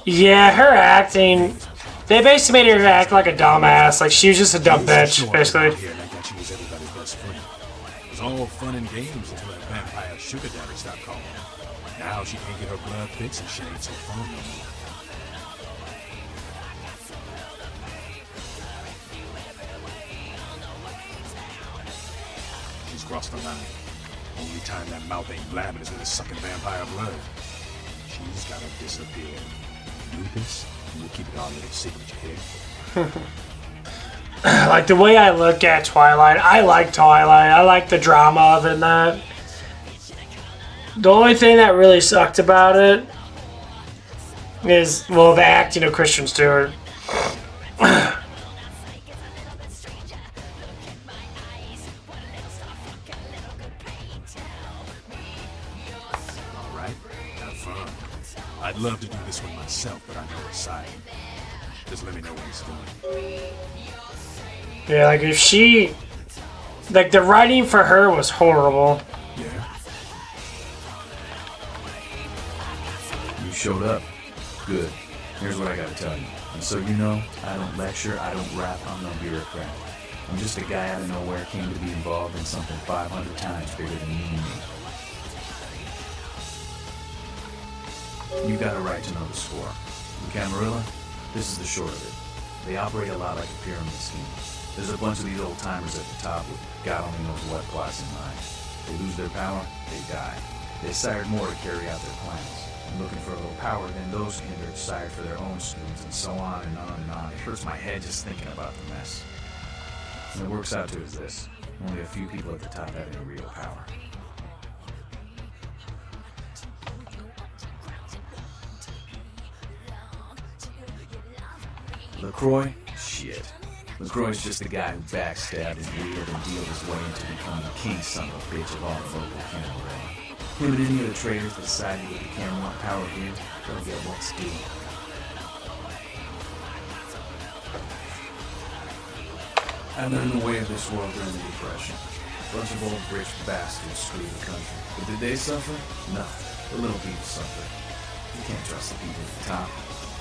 Yeah, her acting. They basically made her act like a dumbass. Like she was just a dumb bitch, basically. Here, and I thought she was everybody's best friend. It was all fun and games until that vampire sugar daddy stopped calling. Now she can't get her blood fixed and she ain't so fun no more. She's crossed the line. Only time that mouth ain't blabbing is when it's sucking vampire blood. She's gotta disappear. Do this, and we'll keep it our little secret, you hear? Like the way I look at Twilight, I like Twilight. I like the drama of it and that. The only thing that really sucked about it is, well, the acting of Christian Stewart. Alright, have fun. I'd love to do this one myself, but I know it's silent. Just let me know when it's done. Yeah, like if she... Like the writing for her was horrible. Yeah? You showed up. Good. Here's what I gotta tell you. And so you know, I don't lecture, I don't rap, I'm no bureaucrat. I'm just a guy out of nowhere came to be involved in something 500 times bigger than you and me. You got a right to know the score. In Camarilla, this is the short of it. They operate a lot like a pyramid scheme. There's a bunch of these old timers at the top with God only knows what plots in mind. They lose their power, they die. They sired more to carry out their plans. And looking for a little power, then those hindered sired for their own spoons, and so on and on and on. It hurts my head just thinking about the mess. And it works out to is this. Only a few people at the top have any real power. LaCroix? Shit. LaCroix's just the guy who backstabbed and wheeled and dealed his way into becoming the king son of a bitch of all the local Camarilla. Him and any of the traitors that sided with the Camelot power here, they'll get what's due. I lived in the way of this world during the Depression. A bunch of old rich bastards screwed the country. But did they suffer? No. The little people suffered. You can't trust the people at the top.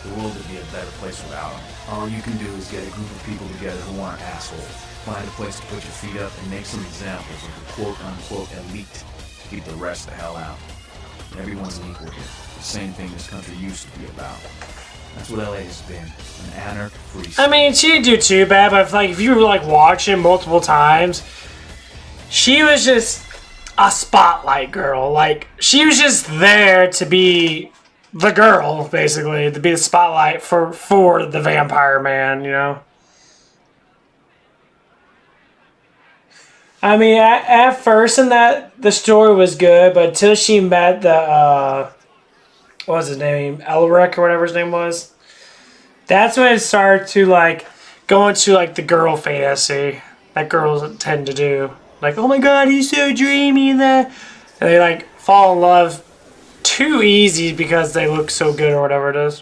The world would be a better place without them. All you can do is get a group of people together who aren't assholes. Find a place to put your feet up and make some examples of the quote-unquote elite. Keep the rest the hell out. Everyone's an equal here. The same thing this country used to be about. That's what LA has been. An anarch free state. I mean, she didn't do too bad, but like if you like watch it multiple times, she was just a spotlight girl. Like she was just there to be the girl, basically, to be the spotlight for the vampire man, you know. I mean, at first in that the story was good, but until she met the what was his name, Elric or whatever his name was, that's when it started to like go into like the girl fantasy that girls tend to do. Like, oh my god, he's so dreamy and that, and they like fall in love too easy because they look so good or whatever it is.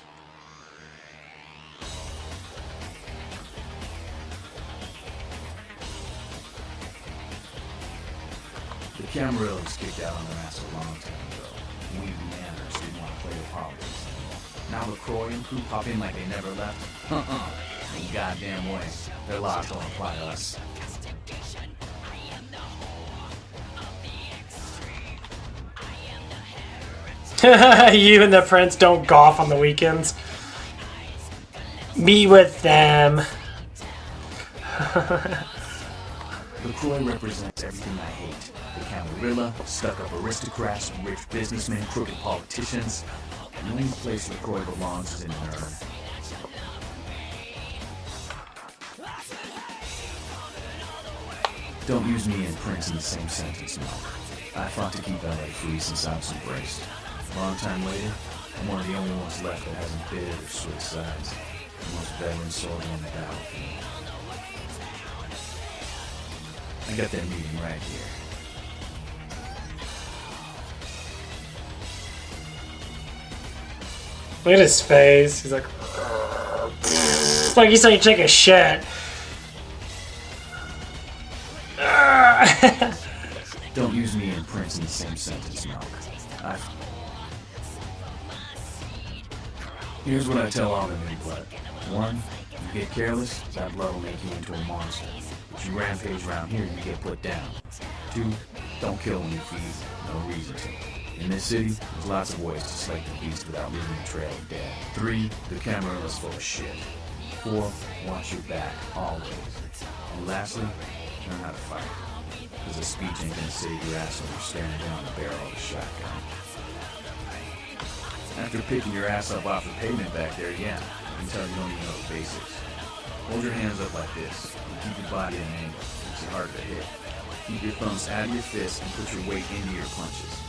The Camarillas kicked out on their ass a long time ago. We, the anarchists, didn't want to play the politics anymore. Now LaCroix and crew pop in like they never left? No goddamn way. Their laws don't apply to us. You and the prince don't golf on the weekends. Meet with them. LaCroix represents everything I hate. The Camarilla, stuck-up aristocrats, rich businessmen, crooked politicians. The only place LaCroix belongs is in her. Don't use me and Prince in the same sentence, no. I fought to keep LA free since I was embraced. A long time later, I'm one of the only ones left that hasn't bid or switched sides. The most veteran soldier on the battlefield. I got that meeting right here. Look at his face. He's like, it's like he's like taking a shit. Don't use me and Prince in the same sentence, Malk. Here's what I tell all the new blood. 1, you get careless, that blood will make you into a monster. If you rampage around here, you get put down. 2, don't kill when you feed, no reason to. In this city, there's lots of ways to slay the beast without leaving a trail of dead. 3, the Camarilla's full of shit. 4, watch your back, always. And lastly, learn how to fight. Because a speech ain't gonna save your ass when you're staring down the barrel of a shotgun. After picking your ass up off the pavement back there, yeah, I can tell you don't even know the basics. Hold your hands up like this, and keep your body at an angle. Makes it harder to hit. Keep your thumbs out of your fists and put your weight into your punches.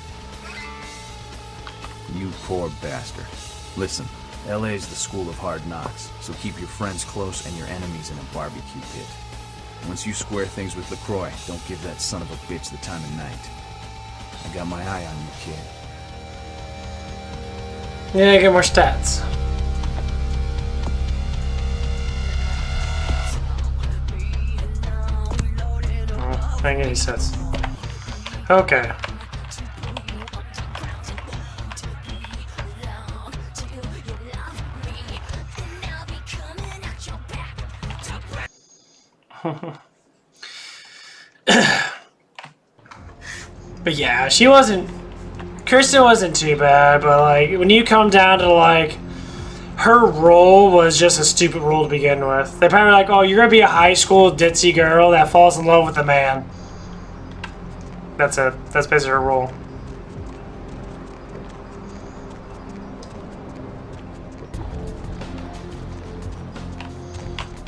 You poor bastard. Listen, LA's the school of hard knocks, so keep your friends close and your enemies in a barbecue pit. Once you square things with LaCroix, don't give that son of a bitch the time of night. I got my eye on you, kid. Yeah, get more stats. Oh, hang on, he says. Okay. But yeah, she wasn't. Kristen wasn't too bad, but like when you come down to like her role was just a stupid role to begin with. They probably were like, oh, you're gonna be a high school ditzy girl that falls in love with a man. That's it. That's basically her role.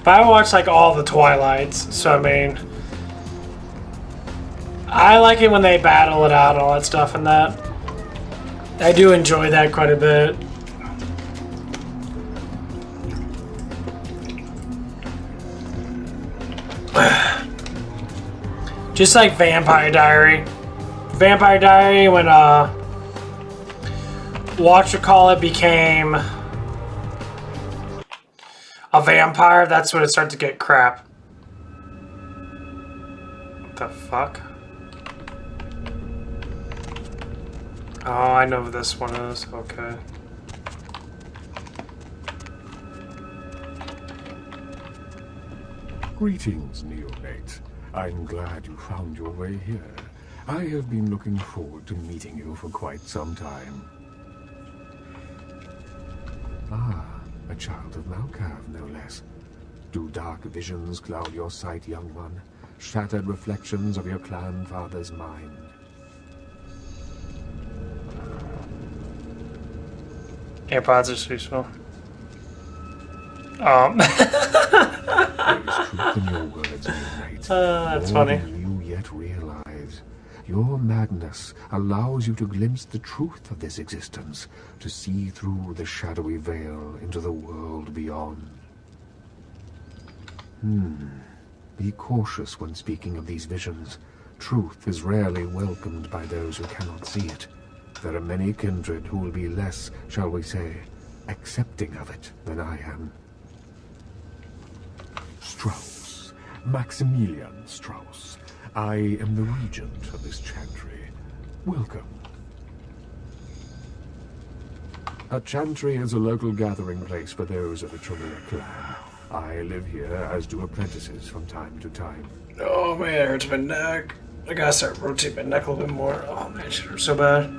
But I watched like all the Twilights, so I mean, I like it when they battle it out and all that stuff and that. I do enjoy that quite a bit. Just like Vampire Diary. Vampire Diary when Whatchamacallit became a vampire, that's when it started to get crap. The fuck? Oh, I know who this one is. Okay. Greetings, neonate. I'm glad you found your way here. I have been looking forward to meeting you for quite some time. Ah, a child of Malkav, no less. Do dark visions cloud your sight, young one? Shattered reflections of your clan father's mind? AirPods are useful. There is truth in your words, neonate. That's More funny. than you yet realize. Your madness allows you to glimpse the truth of this existence, to see through the shadowy veil into the world beyond. Be cautious when speaking of these visions. Truth is rarely welcomed by those who cannot see it. There are many kindred who will be less, shall we say, accepting of it than I am. Strauss. Maximilian Strauss. I am the regent of this chantry. Welcome. A chantry is a local gathering place for those of the Tremere clan. I live here, as do apprentices from time to time. Oh man, it hurts my neck. I gotta start rotating my neck a little bit more. Oh man, it hurts so bad.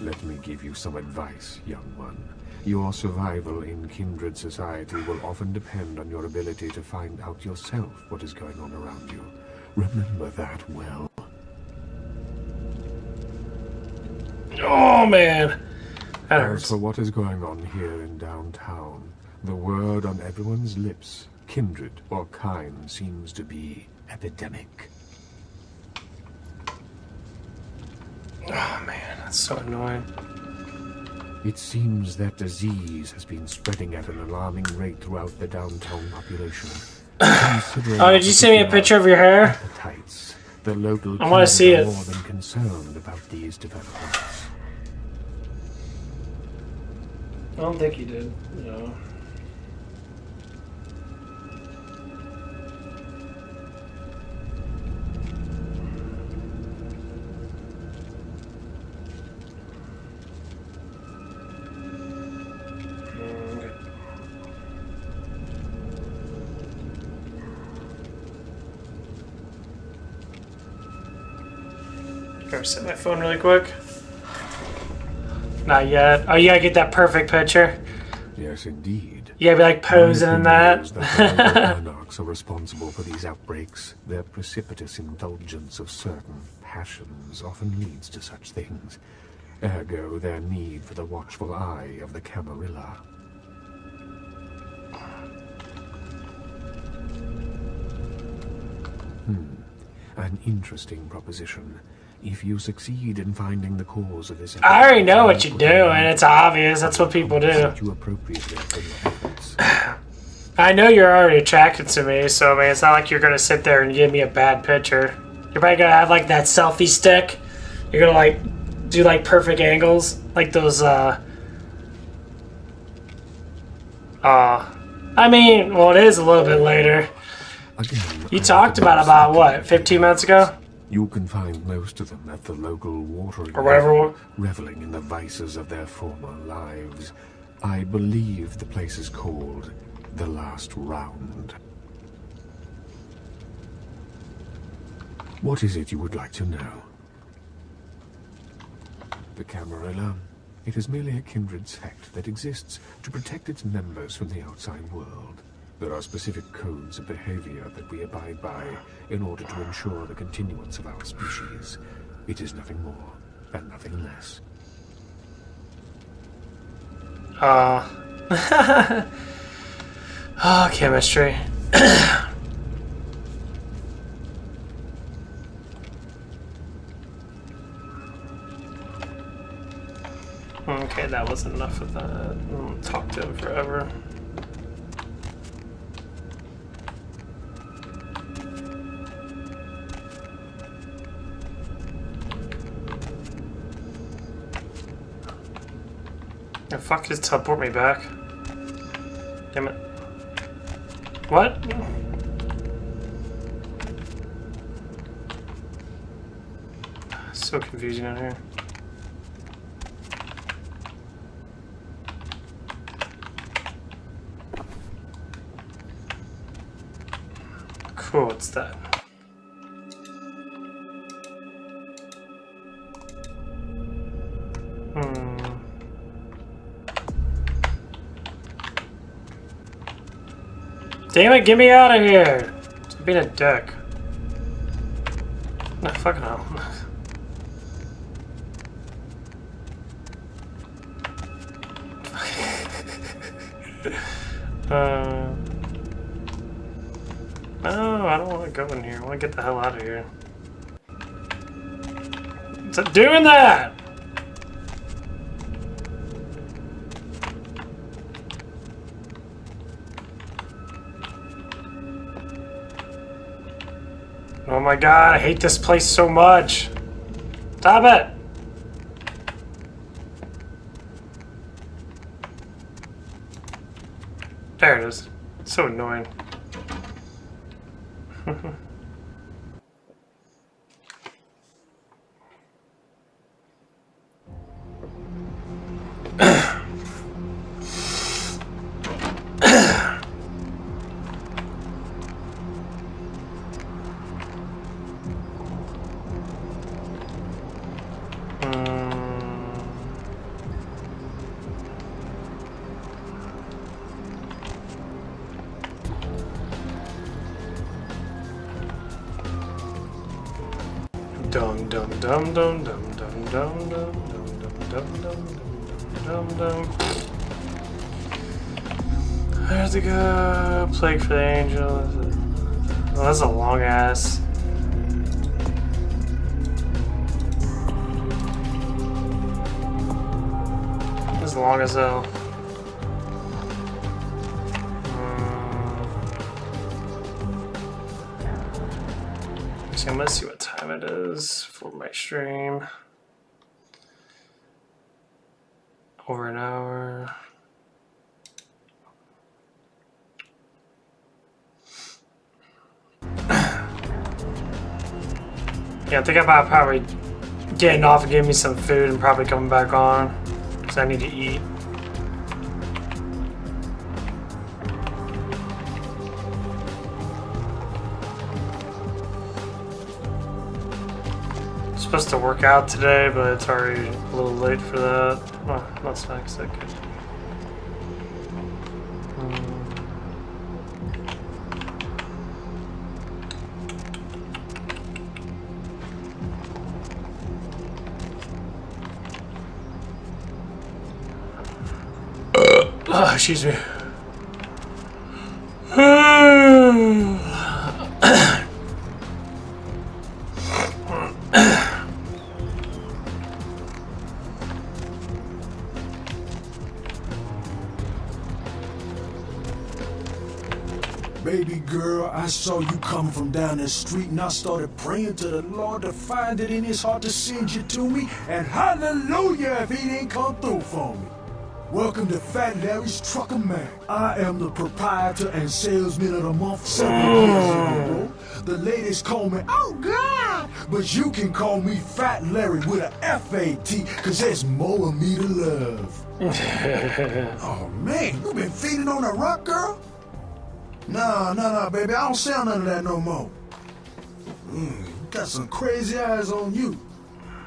Let me give you some advice, young one. Your survival in kindred society will often depend on your ability to find out yourself what is going on around you. Remember that well. Oh man, that As hurts. for what is going on here in downtown, the word on everyone's lips, kindred or kind, seems to be epidemic. Oh man, that's so annoying. It seems that disease has been spreading at an alarming rate throughout the downtown population. Oh, did you send me a picture of your hair? Appetites. The local I want to see are it. more than concerned about these developments. I don't think you did. No. Go set my phone really quick. Not yet. Oh, you gotta get that perfect picture. Yes, indeed. You gotta be like posing in that. The local monarchs are responsible for these outbreaks. Their precipitous indulgence of certain passions often leads to such things. Ergo, their need for the watchful eye of the Camarilla. An interesting proposition. If you succeed in finding the cause of this, I already know what you're doing. It's obvious. That's what people do. you appropriately for your efforts. I know you're already attracted to me, so I mean, it's not like you're gonna sit there and give me a bad picture. You're probably gonna have like that selfie stick. You're gonna like do like perfect angles, like those. I mean, well, it is a little bit later. Again, You talked about what, 15 minutes ago? You can find most of them at the local watering Or whatever. hole, reveling in the vices of their former lives. I believe the place is called The Last Round. What is it you would like to know? The Camarilla. It is merely a kindred sect that exists to protect its members from the outside world. There are specific codes of behavior that we abide by in order to ensure the continuance of our species. It is nothing more and nothing less. Oh, chemistry. Okay, that wasn't enough of that. Talk to him forever. The fuck, just teleport me back. Damn it. What? So confusing out here. Cool, what's that? Damn it, get me out of here! Stop being a dick. No, fucking hell. No, I don't want to go in here. I want to get the hell out of here. Stop doing that! Oh my god, I hate this place so much. Stop it! There it is. It's so annoying. Dum dum dum dum dum dum dum dum dum dum dum dum. There's the go. Plague for the angel. Oh, that's a long ass. As long as hell. I'm gonna see what time it is for my stream. Over an hour. Yeah, I think I'm probably getting off and getting me some food and probably coming back on because I need to eat. Supposed to work out today, but it's already a little late for that. Oh, that's nice. That good. Oh, excuse me. Baby girl, I saw you coming from down the street and I started praying to the Lord to find it in his heart to send you to me, and hallelujah if he didn't come through for me. Welcome to Fat Larry's Trucker Mac. I am the proprietor and salesman of the month 7 years ago. The ladies call me, oh God, but you can call me Fat Larry with a F-A-T, cause there's more of me to love. Oh man, you been feeding on that rock, girl? No, baby, I don't sell none of that no more. You got some crazy eyes on you.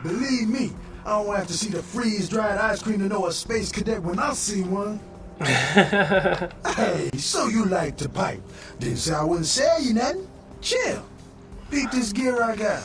Believe me, I don't have to see the freeze-dried ice cream to know a space cadet when I see one. Hey, so you like to pipe. Didn't say I wouldn't sell you nothing. Chill. Beat this gear I got.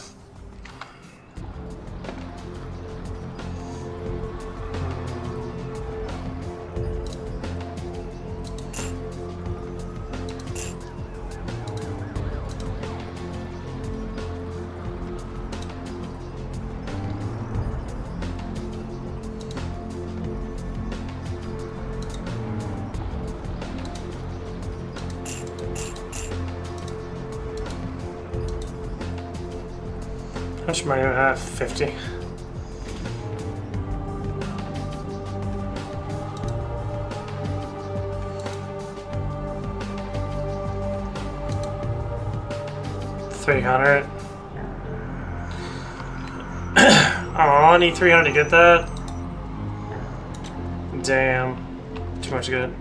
How much money do I have? 50. $300. money, 300 to get that? Damn. Too much good.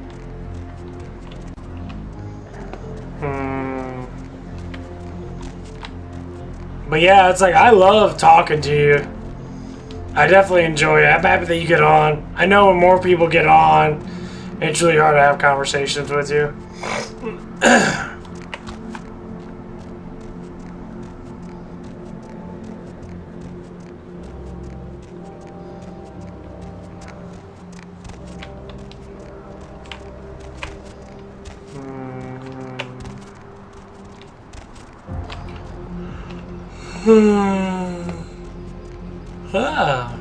But yeah, it's like, I love talking to you. I definitely enjoy it. I'm happy that you get on. I know when more people get on, it's really hard to have conversations with you. Ah.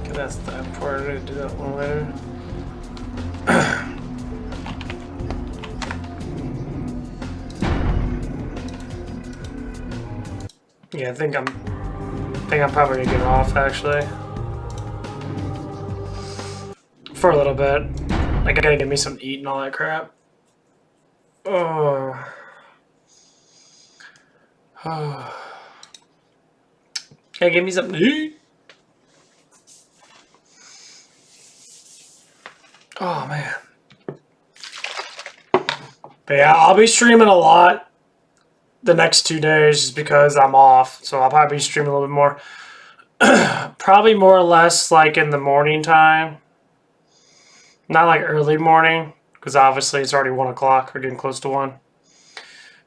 Okay, that's that part. I'm gonna do that one later. Yeah, I think I'm probably gonna get off actually. For a little bit. I gotta get me something to eat and all that crap. Oh. Oh. Gotta give me something to eat. Oh man. But yeah, I'll be streaming a lot the next 2 days just because I'm off. So I'll probably be streaming a little bit more. Probably more or less like in the morning time. Not like early morning, because obviously it's already 1 o'clock. We're getting close to 1.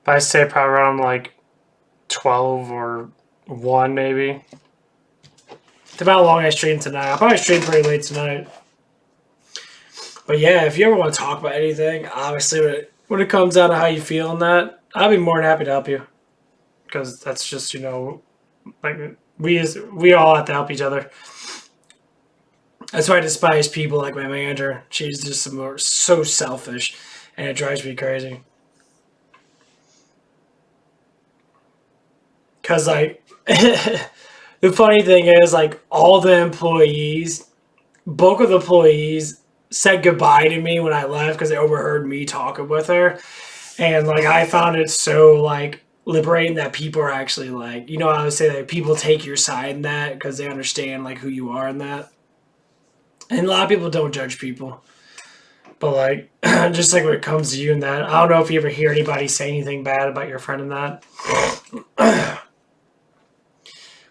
But I say probably around like 12 or 1 maybe. It's about how long I stream tonight. I'll probably stream pretty late tonight. But yeah, if you ever want to talk about anything, obviously when it comes down to how you feel and that, I'll be more than happy to help you. Because that's just, you know, like we all have to help each other. That's why I despise people like my manager. She's just so selfish, and it drives me crazy. Because, like, the funny thing is, like, all the employees, bulk of the employees said goodbye to me when I left because they overheard me talking with her. And, like, I found it so, like, liberating that people are actually, like, you know, I would say that people take your side in that because they understand, like, who you are in that. And a lot of people don't judge people. But, like, just like when it comes to you and that, I don't know if you ever hear anybody say anything bad about your friend and that.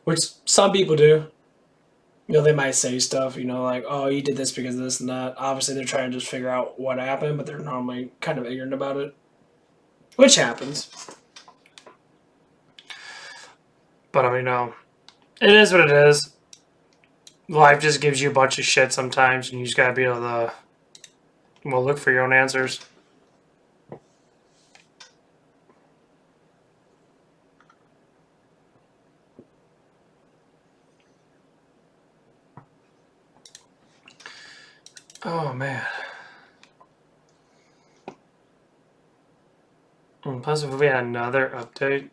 Which some people do. You know, they might say stuff, you know, like, oh, you did this because of this and that. Obviously, they're trying to just figure out what happened, but they're normally kind of ignorant about it. Which happens. But, I mean, no. It is what it is. Life just gives you a bunch of shit sometimes, and you just gotta be able to, well, look for your own answers. Oh, man. And plus, if we had another update,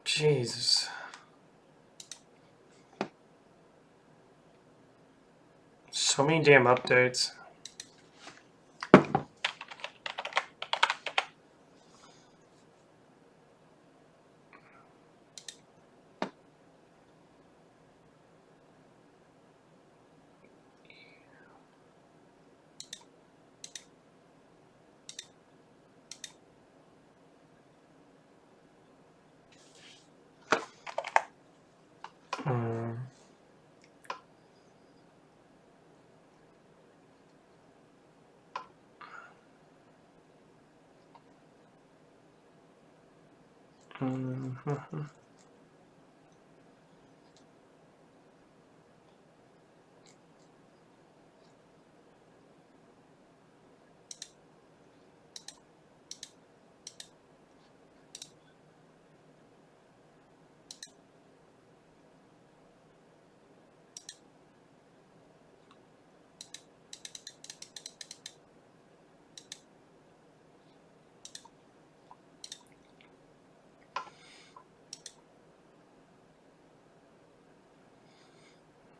Jesus. So many damn updates.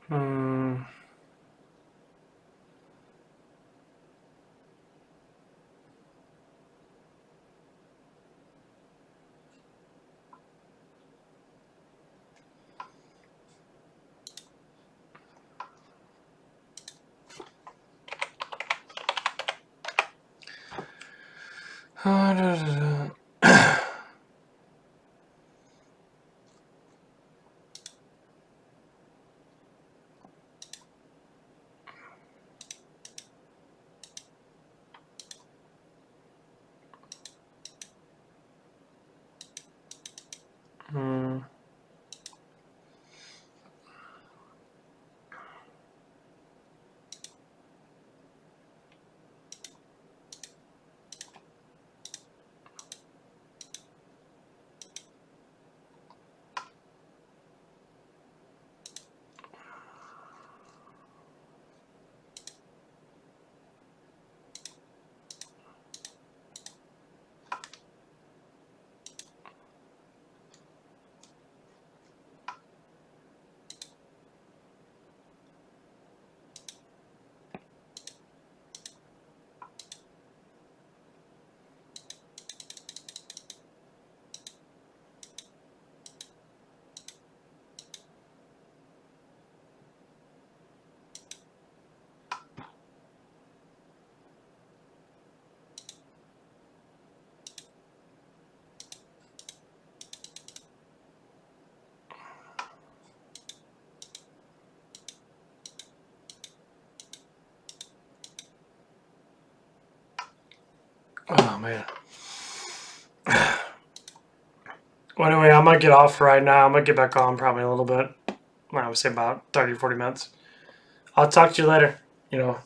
Hmm. Hmm. Oh man. Well, anyway, I might get off right now. I might get back on probably a little bit. I would say about 30, 40 minutes. I'll talk to you later. You know,